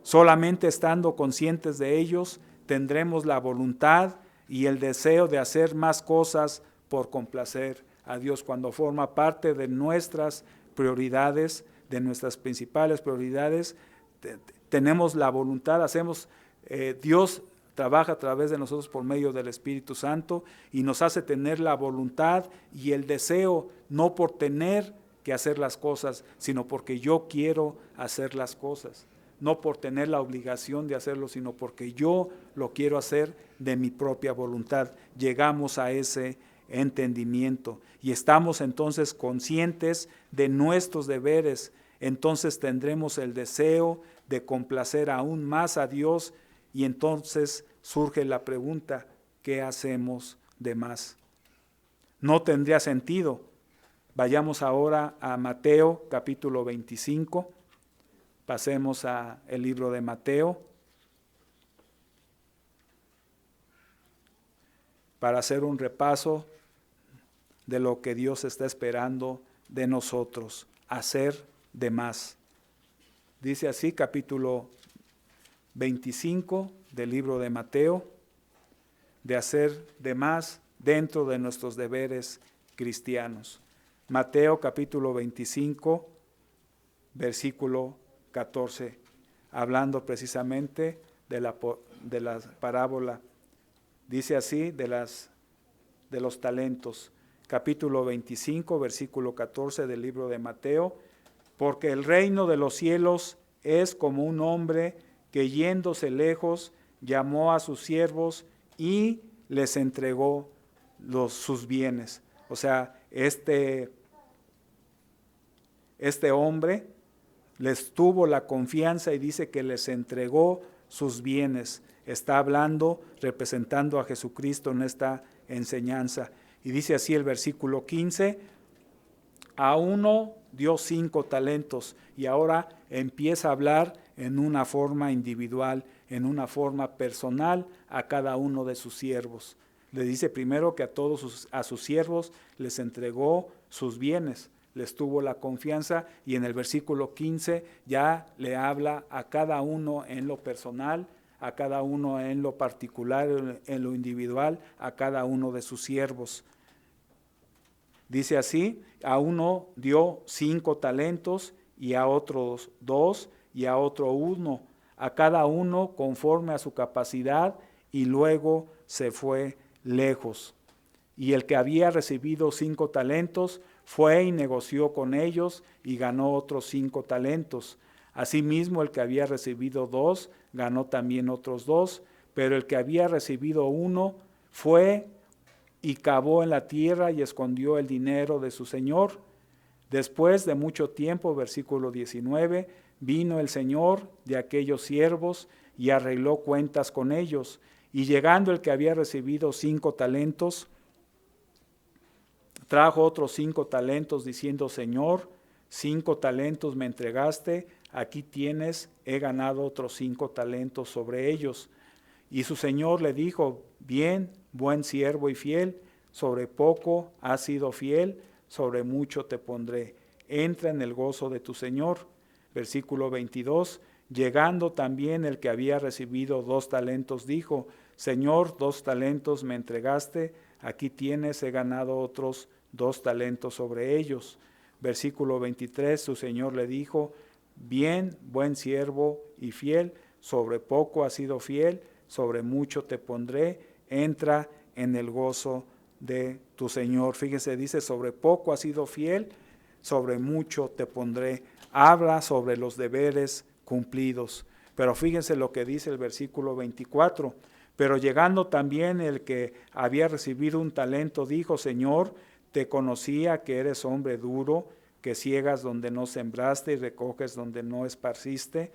Solamente estando conscientes de ellos, tendremos la voluntad y el deseo de hacer más cosas por complacer a Dios. Cuando forma parte de nuestras prioridades, de nuestras principales prioridades, tenemos la voluntad, Dios trabaja a través de nosotros por medio del Espíritu Santo y nos hace tener la voluntad y el deseo, no por tener que hacer las cosas, sino porque yo quiero hacer las cosas. No por tener la obligación de hacerlo, sino porque yo lo quiero hacer de mi propia voluntad. Llegamos a ese entendimiento y estamos entonces conscientes de nuestros deberes. Entonces tendremos el deseo de complacer aún más a Dios y entonces surge la pregunta, ¿qué hacemos de más? No tendría sentido. Vayamos ahora a Mateo capítulo 25. Pasemos al libro de Mateo para hacer un repaso de lo que Dios está esperando de nosotros, hacer de más. Dice así, capítulo 25 del libro de Mateo, de hacer de más dentro de nuestros deberes cristianos. Mateo capítulo 25, versículo 14, hablando precisamente de la parábola, dice así, de los talentos. Capítulo 25, versículo 14 del libro de Mateo, porque el reino de los cielos es como un hombre que yéndose lejos llamó a sus siervos y les entregó sus bienes. O sea, este hombre les tuvo la confianza y dice que les entregó sus bienes. Está hablando, representando a Jesucristo en esta enseñanza. Y dice así el versículo 15, a uno dio 5 talentos y ahora empieza a hablar en una forma individual, en una forma personal a cada uno de sus siervos. Le dice primero que a sus siervos les entregó sus bienes, les tuvo la confianza y en el versículo 15 ya le habla a cada uno en lo personal, a cada uno en lo particular, en lo individual, a cada uno de sus siervos. Dice así, a uno dio 5 talentos y a otros 2 y a otro 1, a cada uno conforme a su capacidad y luego se fue lejos. Y el que había recibido 5 talentos fue y negoció con ellos y ganó otros 5 talentos. Asimismo el que había recibido 2 ganó también otros 2, pero el que había recibido 1 fue y cavó en la tierra y escondió el dinero de su señor. Después de mucho tiempo, versículo 19, vino el señor de aquellos siervos y arregló cuentas con ellos. Y llegando el que había recibido 5 talentos, trajo otros 5 talentos diciendo, Señor, 5 talentos me entregaste, aquí tienes, he ganado otros 5 talentos sobre ellos. Y su señor le dijo, bien, buen siervo y fiel, sobre poco has sido fiel, sobre mucho te pondré. Entra en el gozo de tu señor. Versículo 22, Llegando también el que había recibido 2 talentos, dijo: Señor, 2 talentos me entregaste, aquí tienes, he ganado otros 2 talentos sobre ellos. Versículo 23, su Señor le dijo: Bien, buen siervo y fiel, sobre poco has sido fiel, sobre mucho te pondré, entra en el gozo de tu Señor. Fíjese, dice: sobre poco has sido fiel, sobre mucho te pondré. Habla sobre los deberes cumplidos. Pero fíjense lo que dice el versículo 24. Pero llegando también el que había recibido un talento, dijo: Señor, te conocía que eres hombre duro, que ciegas donde no sembraste y recoges donde no esparciste,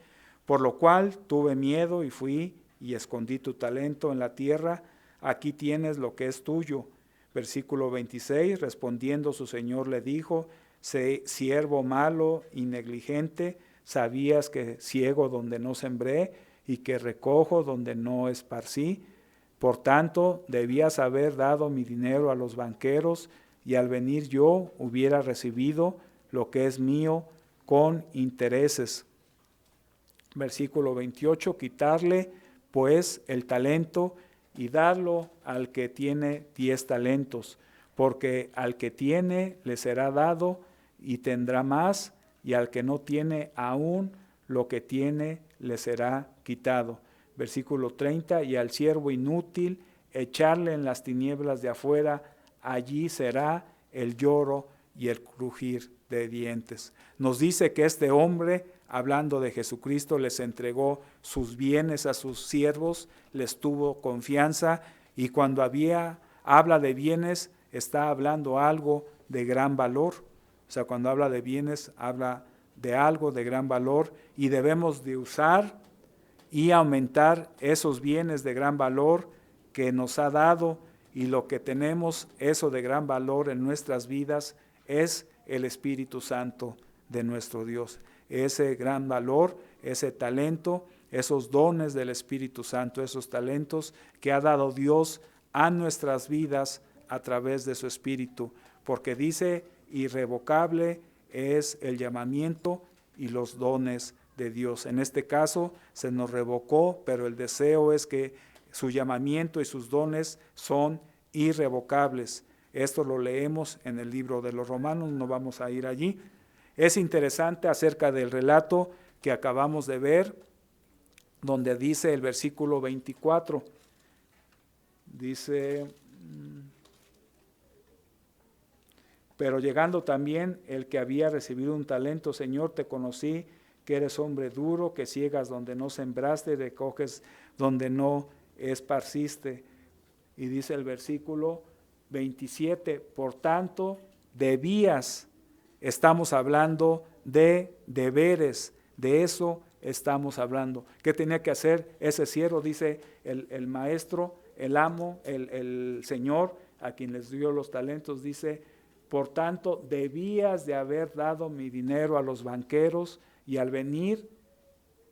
por lo cual tuve miedo y fui y escondí tu talento en la tierra. Aquí tienes lo que es tuyo. Versículo 26, respondiendo su Señor le dijo: siervo malo y negligente, sabías que ciego donde no sembré y que recojo donde no esparcí. Por tanto, debías haber dado mi dinero a los banqueros, y al venir yo hubiera recibido lo que es mío con intereses. Versículo 28, quitarle pues el talento y darlo al que tiene 10 talentos, porque al que tiene le será dado y tendrá más, y al que no tiene aún lo que tiene le será quitado. Versículo 30, y al siervo inútil echarle en las tinieblas de afuera, allí será el lloro y el crujir de dientes. Nos dice que este hombre, hablando de Jesucristo, les entregó sus bienes a sus siervos, les tuvo confianza, y cuando habla de bienes, está hablando algo de gran valor. O sea, cuando habla de bienes, habla de algo de gran valor, y debemos de usar y aumentar esos bienes de gran valor que nos ha dado, y lo que tenemos, eso de gran valor en nuestras vidas, es el Espíritu Santo de nuestro Dios. Ese gran valor, ese talento, esos dones del Espíritu Santo, esos talentos que ha dado Dios a nuestras vidas a través de su Espíritu, porque dice: irrevocable es el llamamiento y los dones de Dios. En este caso se nos revocó, pero el deseo es que su llamamiento y sus dones son irrevocables. Esto lo leemos en el libro de los Romanos, no vamos a ir allí. Es interesante acerca del relato que acabamos de ver, donde dice el versículo 24, dice: pero llegando también el que había recibido un talento, Señor, te conocí que eres hombre duro, que ciegas donde no sembraste, recoges donde no esparciste. Y dice el versículo 27, por tanto, debías, estamos hablando de deberes, de eso estamos hablando. ¿Qué tenía que hacer ese siervo? Dice el maestro, el amo, el Señor, a quien les dio los talentos, dice: por tanto, debías de haber dado mi dinero a los banqueros, y al venir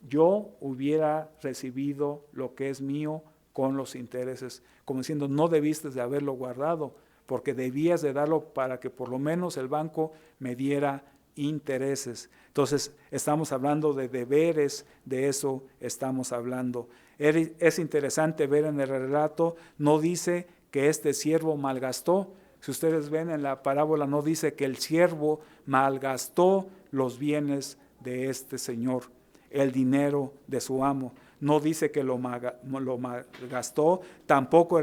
yo hubiera recibido lo que es mío con los intereses. Como diciendo, no debiste de haberlo guardado, porque debías de darlo para que por lo menos el banco me diera intereses. Entonces, estamos hablando de deberes, de eso estamos hablando. Es interesante ver en el relato, no dice que este siervo malgastó. Si ustedes ven en la parábola, no dice que el siervo malgastó los bienes de este señor, el dinero de su amo. No dice que lo malgastó, tampoco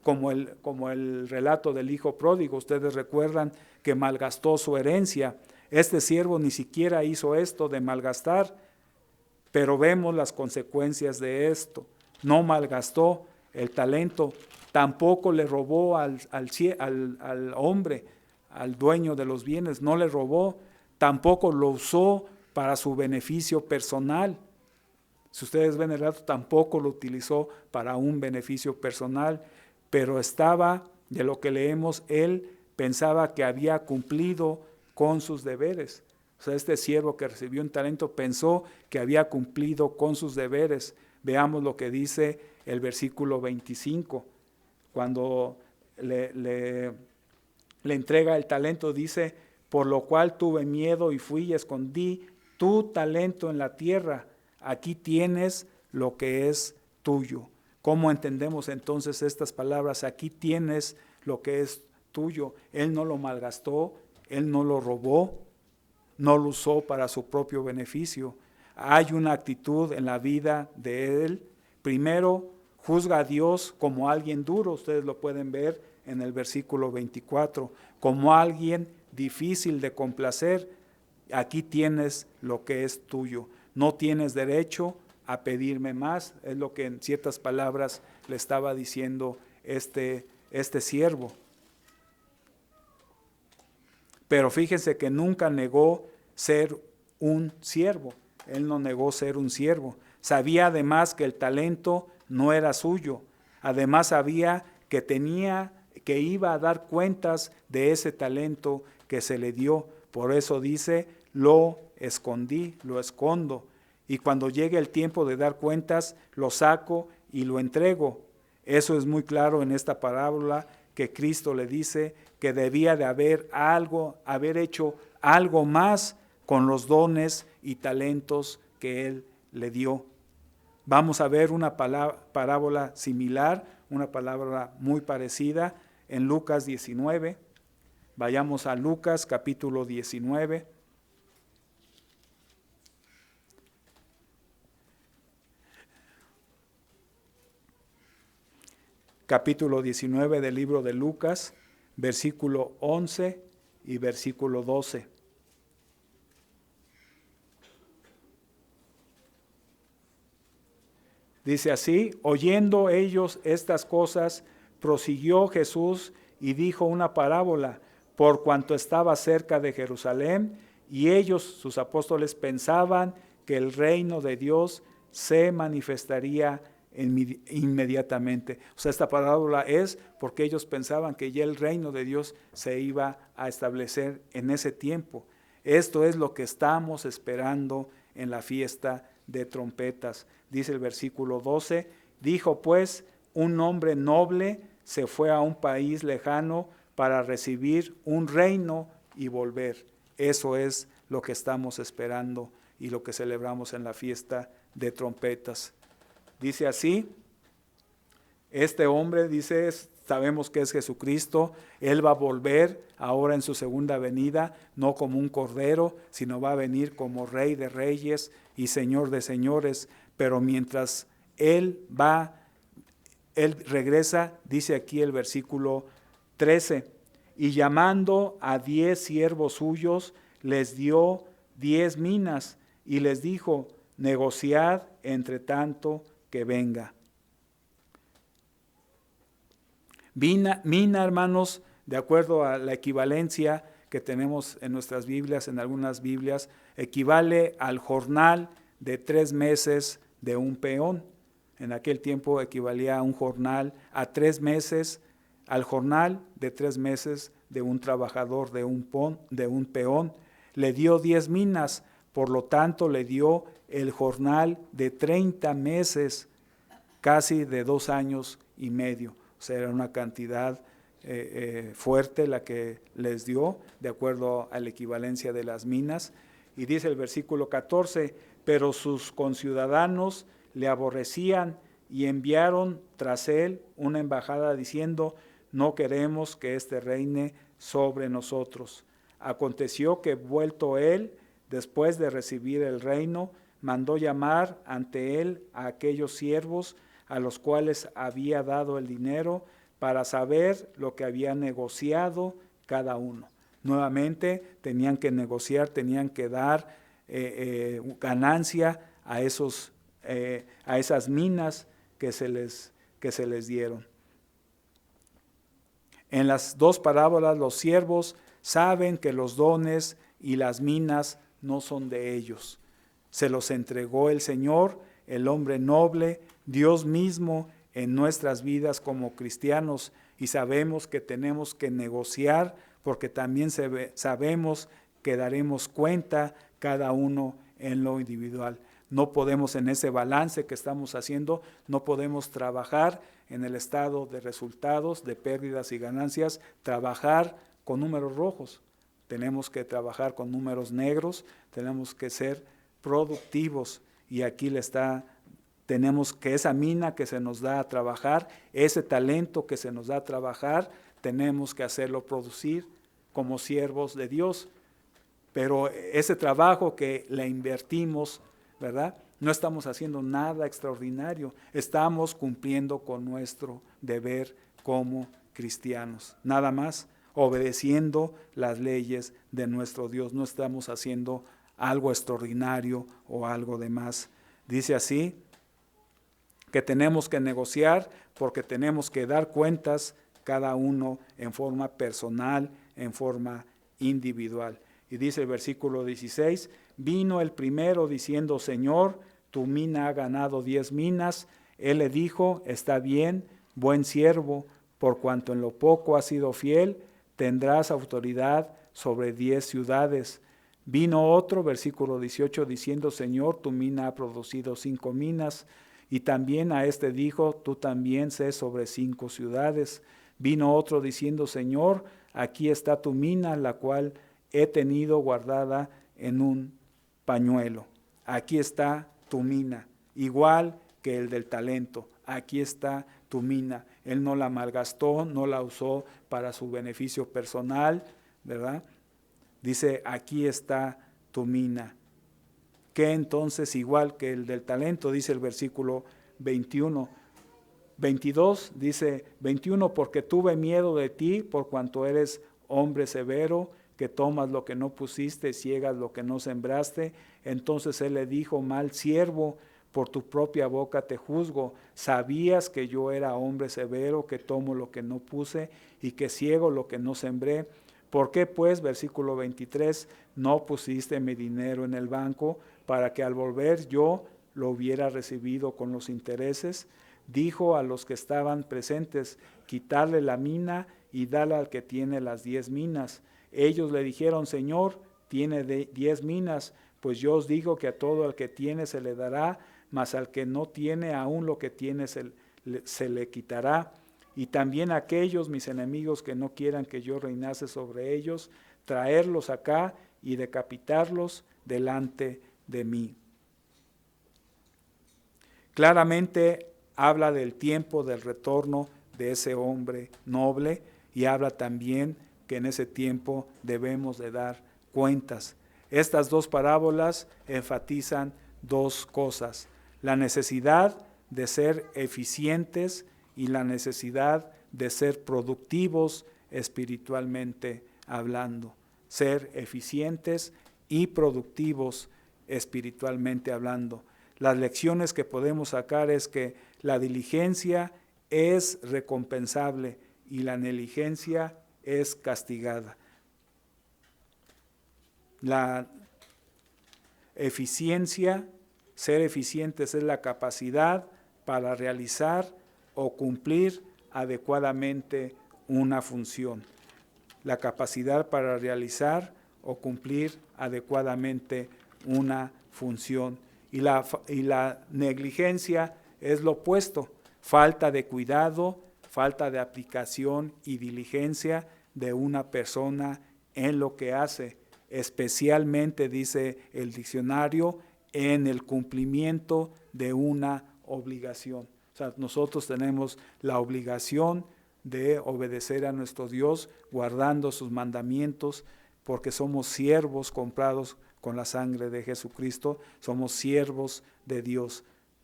como el relato del hijo pródigo. Ustedes recuerdan que malgastó su herencia. Este siervo ni siquiera hizo esto de malgastar, pero vemos las consecuencias de esto. No malgastó el talento, tampoco le robó al hombre, al dueño de los bienes, no le robó, tampoco lo usó para su beneficio personal. Si ustedes ven el relato, tampoco lo utilizó para un beneficio personal, pero estaba, de lo que leemos, él pensaba que había cumplido con sus deberes. O sea, este siervo que recibió un talento pensó que había cumplido con sus deberes. Veamos lo que dice el versículo 25. Cuando le entrega el talento, dice: por lo cual tuve miedo y fui y escondí tu talento en la tierra. aquí tienes lo que es tuyo. ¿Cómo entendemos entonces estas palabras? Aquí tienes lo que es tuyo. Él no lo malgastó, Él no lo robó, no lo usó para su propio beneficio. Hay una actitud en la vida de Él. Primero, juzga a Dios como alguien duro, ustedes lo pueden ver en el versículo 24, como alguien difícil de complacer. Aquí tienes lo que es tuyo. No tienes derecho a pedirme más, es lo que en ciertas palabras le estaba diciendo este siervo. Pero fíjense que nunca negó ser un siervo. Él no negó ser un siervo. Sabía además que el talento no era suyo. Además sabía que iba a dar cuentas de ese talento que se le dio. Por eso dice, lo escondí, lo escondo. Y cuando llegue el tiempo de dar cuentas, lo saco y lo entrego. Eso es muy claro en esta parábola que Cristo le dice que debía de haber hecho algo más con los dones y talentos que Él le dio. Vamos a ver una parábola similar, una palabra muy parecida en Lucas 19. Vayamos a Lucas capítulo 19. Capítulo 19 del libro de Lucas, versículo 11 y versículo 12. Dice así: oyendo ellos estas cosas, prosiguió Jesús y dijo una parábola, por cuanto estaba cerca de Jerusalén, y ellos, sus apóstoles, pensaban que el reino de Dios se manifestaría inmediatamente. O sea, esta parábola es porque ellos pensaban que ya el reino de Dios se iba a establecer en ese tiempo. Esto es lo que estamos esperando en la fiesta de trompetas. Dice el versículo 12, dijo pues, un hombre noble se fue a un país lejano para recibir un reino y volver. Eso es lo que estamos esperando y lo que celebramos en la fiesta de trompetas. Dice así, este hombre dice, sabemos que es Jesucristo, Él va a volver ahora en su segunda venida, no como un cordero, sino va a venir como Rey de reyes y Señor de señores, pero mientras Él regresa, dice aquí el versículo 13, y llamando a 10 siervos suyos, les dio 10 minas y les dijo, negociad entre tanto que venga. Mina, hermanos, de acuerdo a la equivalencia que tenemos en nuestras Biblias, en algunas Biblias, equivale al jornal de 3 meses de un peón. En aquel tiempo equivalía a un jornal, a 3 meses, al jornal de 3 meses de un trabajador, de un peón. Le dio 10 minas, por lo tanto le dio el jornal de 30 meses, casi de 2 años y medio. O sea, era una cantidad fuerte la que les dio, de acuerdo a la equivalencia de las minas. Y dice el versículo 14, pero sus conciudadanos le aborrecían y enviaron tras él una embajada diciendo, no queremos que éste reine sobre nosotros. Aconteció que vuelto él, después de recibir el reino, mandó llamar ante él a aquellos siervos a los cuales había dado el dinero para saber lo que había negociado cada uno. Nuevamente tenían que negociar, tenían que dar ganancia a esas minas que se les dieron. En las dos parábolas los siervos saben que los dones y las minas no son de ellos. Se los entregó el Señor, el hombre noble, Dios mismo en nuestras vidas como cristianos, y sabemos que tenemos que negociar porque también sabemos que daremos cuenta cada uno en lo individual. No podemos, en ese balance que estamos haciendo, no podemos trabajar en el estado de resultados, de pérdidas y ganancias, trabajar con números rojos. Tenemos que trabajar con números negros, tenemos que ser productivos. y aquí tenemos que esa mina que se nos da a trabajar, ese talento que se nos da a trabajar, tenemos que hacerlo producir como siervos de Dios. Pero ese trabajo que le invertimos, ¿verdad? No estamos haciendo nada extraordinario, estamos cumpliendo con nuestro deber como cristianos, nada más obedeciendo las leyes de nuestro Dios, no estamos haciendo algo extraordinario o algo de más. Dice así, que tenemos que negociar porque tenemos que dar cuentas cada uno en forma personal, en forma individual. Y dice el versículo 16, vino el primero diciendo, Señor, tu mina ha ganado 10 minas. Él le dijo, está bien, buen siervo, por cuanto en lo poco has sido fiel, tendrás autoridad sobre 10 ciudades. Vino otro, versículo 18, diciendo, Señor, tu mina ha producido 5 minas. Y también a este dijo, tú también sé sobre 5 ciudades. Vino otro diciendo, Señor, aquí está tu mina, la cual he tenido guardada en un pañuelo. Aquí está tu mina, igual que el del talento. Aquí está tu mina. Él no la malgastó, no la usó para su beneficio personal, ¿verdad? Dice, aquí está tu mina. Que entonces igual que el del talento, dice el versículo 21. 22 dice, 21, porque tuve miedo de ti, por cuanto eres hombre severo, que tomas lo que no pusiste, ciegas lo que no sembraste. Entonces él le dijo, mal siervo, por tu propia boca te juzgo. Sabías que yo era hombre severo, que tomo lo que no puse y que ciego lo que no sembré. ¿Por qué pues, versículo 23, no pusiste mi dinero en el banco para que al volver yo lo hubiera recibido con los intereses? Dijo a los que estaban presentes, quitarle la mina y dale al que tiene las 10 minas. Ellos le dijeron, Señor, tiene 10 minas, pues yo os digo que a todo el que tiene se le dará, mas al que no tiene aún lo que tiene se le quitará. Y también aquellos mis enemigos que no quieran que yo reinase sobre ellos, traerlos acá y decapitarlos delante de mí. Claramente habla del tiempo del retorno de ese hombre noble y habla también que en ese tiempo debemos de dar cuentas. Estas dos parábolas enfatizan dos cosas: la necesidad de ser eficientes y la necesidad de ser productivos espiritualmente hablando. Ser eficientes y productivos espiritualmente hablando. Las lecciones que podemos sacar es que la diligencia es recompensable y la negligencia es castigada. La eficiencia, ser eficientes es la capacidad para realizar o cumplir adecuadamente una función. La capacidad para realizar o cumplir adecuadamente una función. Y la negligencia es lo opuesto, falta de cuidado, falta de aplicación y diligencia de una persona en lo que hace, especialmente, dice el diccionario, en el cumplimiento de una obligación. O sea, nosotros tenemos la obligación de obedecer a nuestro Dios, guardando sus mandamientos, porque somos siervos comprados con la sangre de Jesucristo, somos siervos de Dios,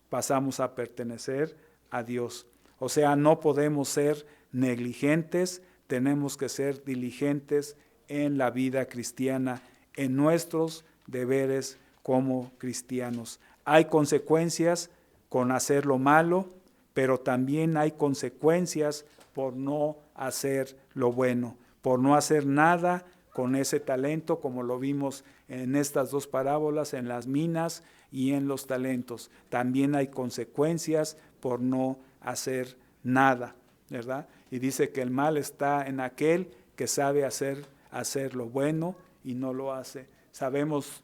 pasamos a pertenecer a Dios. O sea, no podemos ser negligentes, tenemos que ser diligentes en la vida cristiana, en nuestros deberes como cristianos. Hay consecuencias con hacer lo malo, pero también hay consecuencias por no hacer lo bueno, por no hacer nada con ese talento, como lo vimos en estas dos parábolas, en las minas y en los talentos. También hay consecuencias por no hacer nada, ¿verdad? Y dice que el mal está en aquel que sabe hacer lo bueno y no lo hace. Sabemos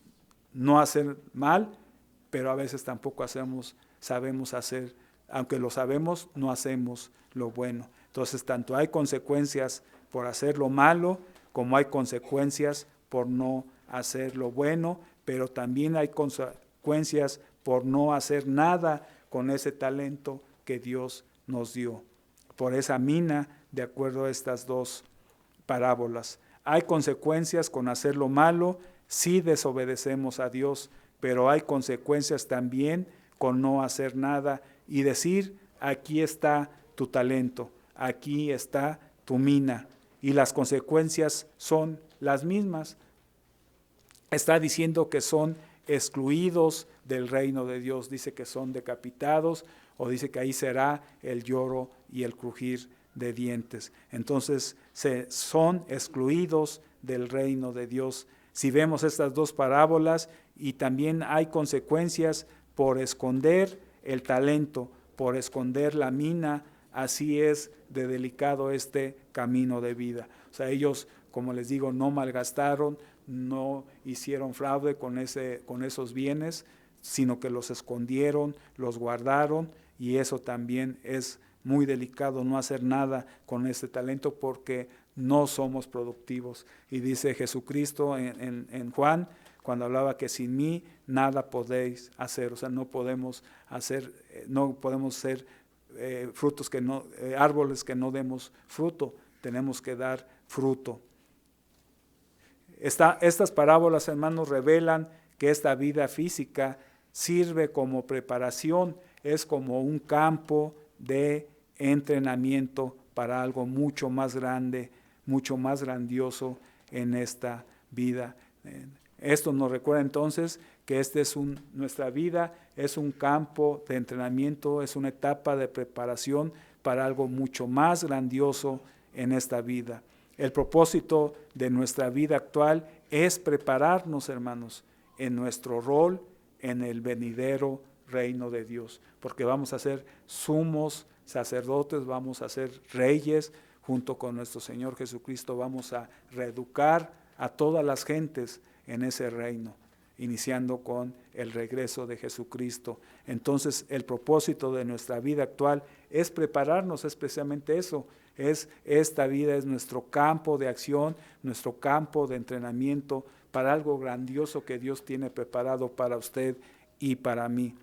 no hacer mal, pero a veces tampoco sabemos hacer, aunque lo sabemos, no hacemos lo bueno. Entonces, tanto hay consecuencias por hacer lo malo, como hay consecuencias por no hacer lo bueno, pero también hay consecuencias por no hacer nada con ese talento que Dios nos dio. Por esa mina, de acuerdo a estas dos parábolas. Hay consecuencias con hacer lo malo si desobedecemos a Dios, pero hay consecuencias también con no hacer nada y decir, aquí está tu talento, aquí está tu mina, y las consecuencias son las mismas. Está diciendo que son excluidos del reino de Dios, dice que son decapitados, o dice que ahí será el lloro y el crujir de dientes. Entonces son excluidos del reino de Dios. Si vemos estas dos parábolas, y también hay consecuencias por esconder el talento, por esconder la mina, así es de delicado este camino de vida. O sea, ellos, como les digo, no malgastaron, no hicieron fraude con esos bienes, sino que los escondieron, los guardaron, y eso también es muy delicado, no hacer nada con este talento porque no somos productivos. Y dice Jesucristo en Juan, cuando hablaba que sin mí nada podéis hacer, o sea, no podemos ser frutos árboles que no demos fruto, tenemos que dar fruto. Estas parábolas, hermanos, revelan que esta vida física sirve como preparación, es como un campo de entrenamiento para algo mucho más grande, mucho más grandioso en esta vida. Esto nos recuerda entonces que nuestra vida es un campo de entrenamiento, es una etapa de preparación para algo mucho más grandioso en esta vida. El propósito de nuestra vida actual es prepararnos, hermanos, en nuestro rol en el venidero reino de Dios, porque vamos a ser sumos sacerdotes, vamos a ser reyes, junto con nuestro Señor Jesucristo vamos a reeducar a todas las gentes en ese reino, iniciando con el regreso de Jesucristo. Entonces, el propósito de nuestra vida actual es prepararnos, es precisamente eso. Esta vida es nuestro campo de acción, nuestro campo de entrenamiento para algo grandioso que Dios tiene preparado para usted y para mí,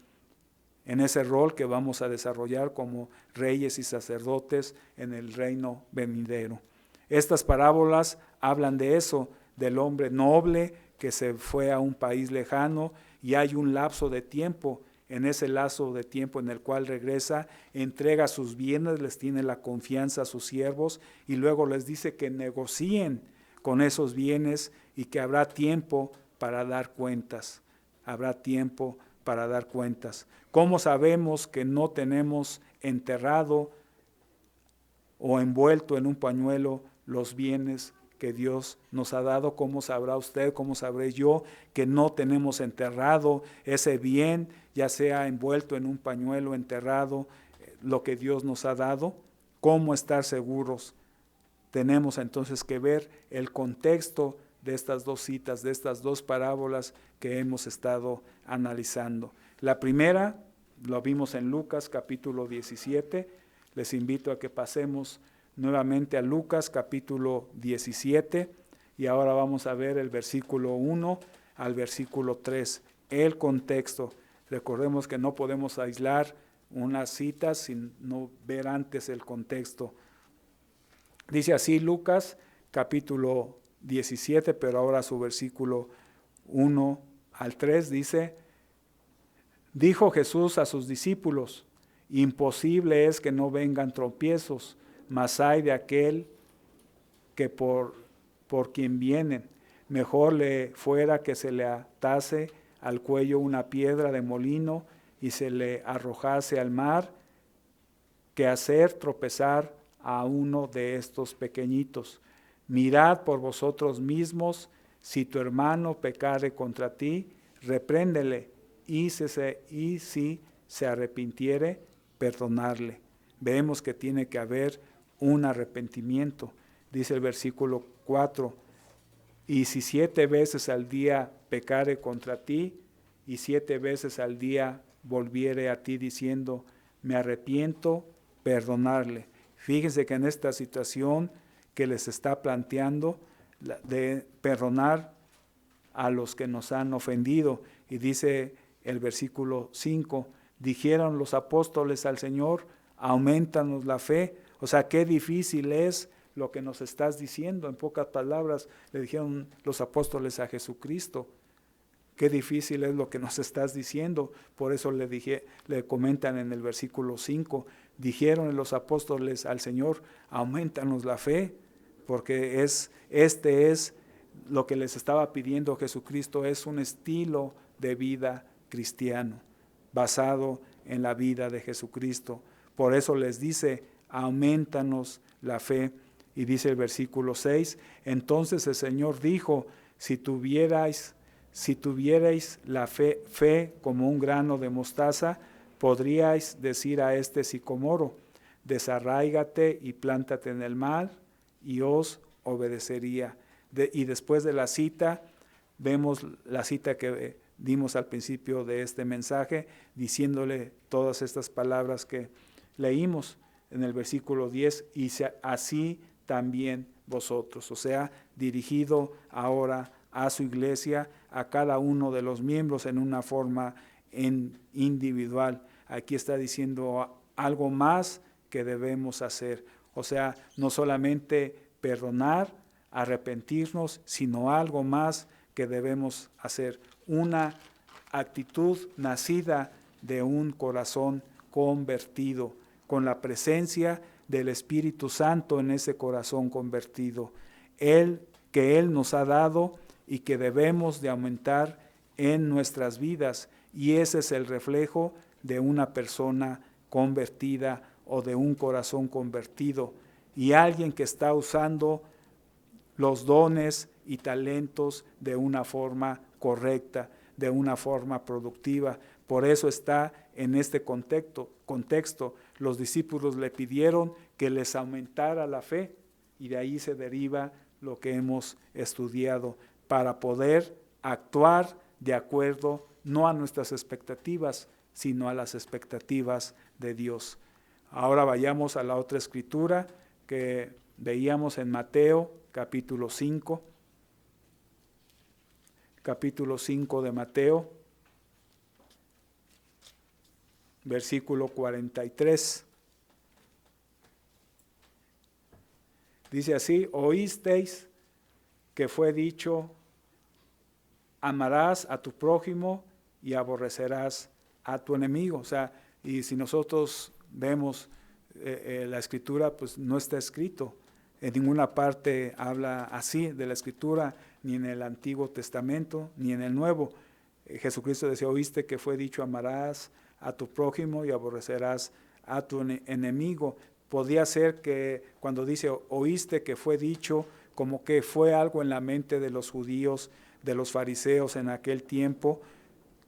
en ese rol que vamos a desarrollar como reyes y sacerdotes en el reino venidero. Estas parábolas hablan de eso, del hombre noble que se fue a un país lejano, y hay un lapso de tiempo. En ese lapso de tiempo en el cual regresa, entrega sus bienes, les tiene la confianza a sus siervos, y luego les dice que negocien con esos bienes y que habrá tiempo para dar cuentas. Habrá tiempo para dar cuentas. ¿Cómo sabemos que no tenemos enterrado o envuelto en un pañuelo los bienes que Dios nos ha dado? ¿Cómo sabrá usted, cómo sabré yo que no tenemos enterrado ese bien, ya sea envuelto en un pañuelo, enterrado, lo que Dios nos ha dado? ¿Cómo estar seguros? Tenemos entonces que ver el contexto de estas dos citas, de estas dos parábolas que hemos estado analizando. La primera, lo vimos en Lucas capítulo 17, les invito a que pasemos nuevamente a Lucas capítulo 17, y ahora vamos a ver el versículo 1 al versículo 3, el contexto. Recordemos que no podemos aislar unas citas sin no ver antes el contexto. Dice así Lucas capítulo 17, pero ahora su versículo 1 al 3 dice: dijo Jesús a sus discípulos: imposible es que no vengan tropiezos, mas hay de aquel que por quien vienen. Mejor le fuera que se le atase al cuello una piedra de molino y se le arrojase al mar, que hacer tropezar a uno de estos pequeñitos. Mirad por vosotros mismos, si tu hermano pecare contra ti, repréndele, y si se arrepintiere, perdonarle. Vemos que tiene que haber un arrepentimiento. Dice el versículo 4, y si 7 veces al día pecare contra ti, y 7 veces al día volviere a ti diciendo, me arrepiento, perdonarle. Fíjense que en esta situación que les está planteando, de perdonar a los que nos han ofendido, y dice el versículo 5, dijeron los apóstoles al Señor, aumentanos la fe. O sea, qué difícil es lo que nos estás diciendo. En pocas palabras le dijeron los apóstoles a Jesucristo, qué difícil es lo que nos estás diciendo. Por eso le comentan en el versículo 5, dijeron los apóstoles al Señor, aumentanos la fe, porque este es lo que les estaba pidiendo Jesucristo, es un estilo de vida cristiano, basado en la vida de Jesucristo. Por eso les dice, aumentanos la fe. Y dice el versículo 6, entonces el Señor dijo, si tuvierais la fe como un grano de mostaza, podríais decir a este sicomoro, desarráigate y plántate en el mar, y os obedecería. Y después de la cita, vemos la cita que dimos al principio de este mensaje, diciéndole todas estas palabras que leímos en el versículo 10, y así también vosotros, o sea, dirigido ahora a su iglesia, a cada uno de los miembros en una forma individual. Aquí está diciendo algo más que debemos hacer, o sea, no solamente perdonar, arrepentirnos, sino algo más que debemos hacer, una actitud nacida de un corazón convertido, con la presencia del Espíritu Santo en ese corazón convertido, que Él nos ha dado y que debemos de aumentar en nuestras vidas, y ese es el reflejo de una persona convertida o de un corazón convertido, y alguien que está usando los dones y talentos de una forma correcta, de una forma productiva. Por eso está en este contexto. Los discípulos le pidieron que les aumentara la fe, y de ahí se deriva lo que hemos estudiado, para poder actuar de acuerdo no a nuestras expectativas, sino a las expectativas de Dios. Ahora vayamos a la otra escritura que veíamos en Mateo, capítulo 5. Capítulo 5 de Mateo, versículo 43. Dice así, oísteis que fue dicho, amarás a tu prójimo y aborrecerás a tu enemigo. O sea, y si nosotros vemos la escritura, pues no está escrito. En ninguna parte habla así de la escritura, ni en el Antiguo Testamento, ni en el Nuevo. Jesucristo decía, oíste que fue dicho, amarás a tu prójimo y aborrecerás a tu enemigo. Podía ser que cuando dice, oíste que fue dicho, como que fue algo en la mente de los judíos, de los fariseos en aquel tiempo,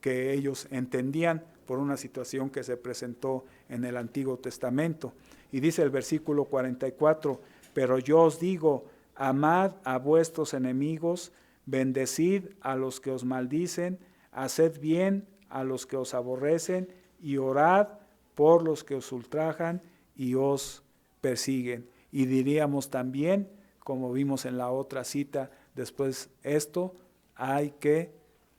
que ellos entendían por una situación que se presentó en el Antiguo Testamento. Y dice el versículo 44, pero yo os digo, amad a vuestros enemigos, bendecid a los que os maldicen, haced bien a los que os aborrecen, y orad por los que os ultrajan y os persiguen. Y diríamos también, como vimos en la otra cita, después esto, hay que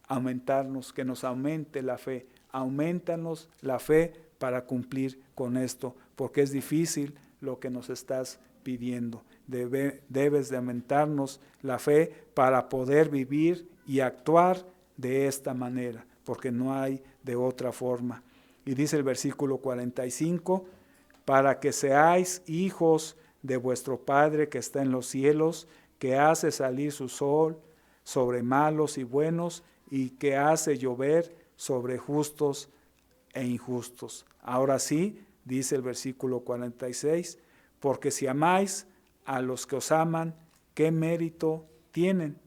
aumentarnos, que nos aumente la fe. Aumentanos la fe para cumplir con esto, porque es difícil lo que nos estás pidiendo. Debes de aumentarnos la fe para poder vivir y actuar de esta manera, porque no hay de otra forma. Y dice el versículo 45, para que seáis hijos de vuestro Padre que está en los cielos, que hace salir su sol sobre malos y buenos, y que hace llover sobre justos e injustos. Ahora sí, dice el versículo 46, porque si amáis a los que os aman, ¿qué mérito tienen?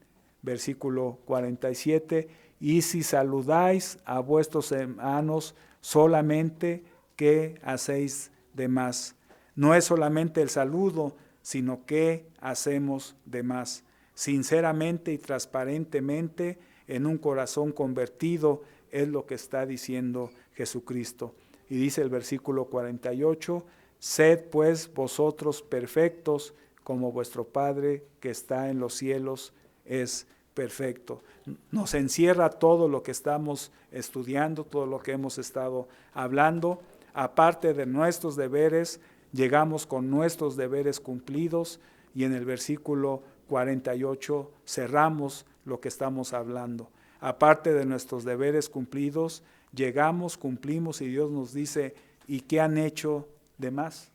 Versículo 47, y si saludáis a vuestros hermanos solamente, ¿qué hacéis de más? No es solamente el saludo, sino ¿qué hacemos de más? Sinceramente y transparentemente, en un corazón convertido, es lo que está diciendo Jesucristo. Y dice el versículo 48, sed pues vosotros perfectos, como vuestro Padre que está en los cielos es perfecto. Nos encierra todo lo que estamos estudiando, todo lo que hemos estado hablando. Aparte de nuestros deberes, llegamos con nuestros deberes cumplidos y en el versículo 48 cerramos lo que estamos hablando. Aparte de nuestros deberes cumplidos, llegamos, cumplimos y Dios nos dice, ¿y qué han hecho de más?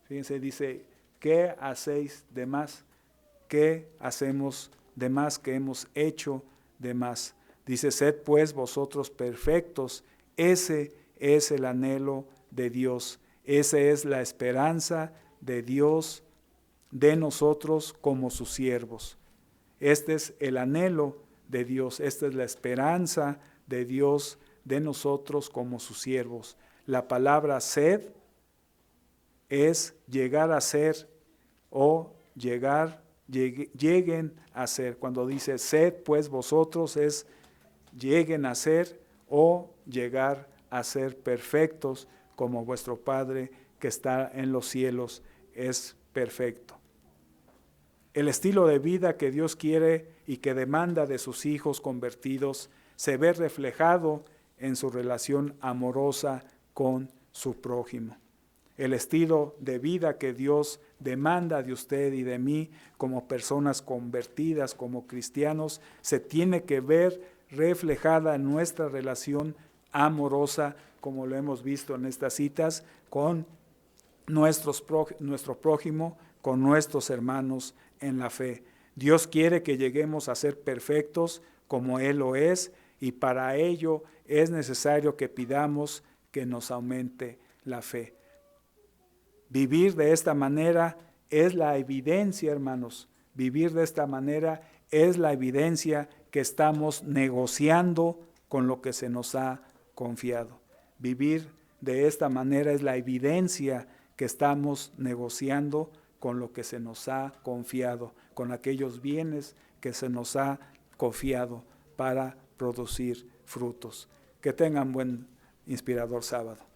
Fíjense, dice, ¿qué hacéis de más? ¿Qué hacemos de más? ¿Qué hemos hecho de más? Dice, sed pues vosotros perfectos. Ese es el anhelo de Dios. Esa es la esperanza de Dios de nosotros como sus siervos. Este es el anhelo de Dios. Esta es la esperanza de Dios de nosotros como sus siervos. La palabra sed es llegar a ser o lleguen a ser. Cuando dice sed, pues vosotros es lleguen a ser o llegar a ser perfectos como vuestro Padre que está en los cielos es perfecto. El estilo de vida que Dios quiere y que demanda de sus hijos convertidos se ve reflejado en su relación amorosa con su prójimo. El estilo de vida que Dios demanda de usted y de mí como personas convertidas, como cristianos, se tiene que ver reflejada en nuestra relación amorosa, como lo hemos visto en estas citas, con nuestro prójimo, con nuestros hermanos en la fe. Dios quiere que lleguemos a ser perfectos como Él lo es, y para ello es necesario que pidamos que nos aumente la fe. Vivir de esta manera es la evidencia, hermanos. Vivir de esta manera es la evidencia que estamos negociando con lo que se nos ha confiado. Vivir de esta manera es la evidencia que estamos negociando con lo que se nos ha confiado, con aquellos bienes que se nos ha confiado para producir frutos. Que tengan buen inspirador sábado.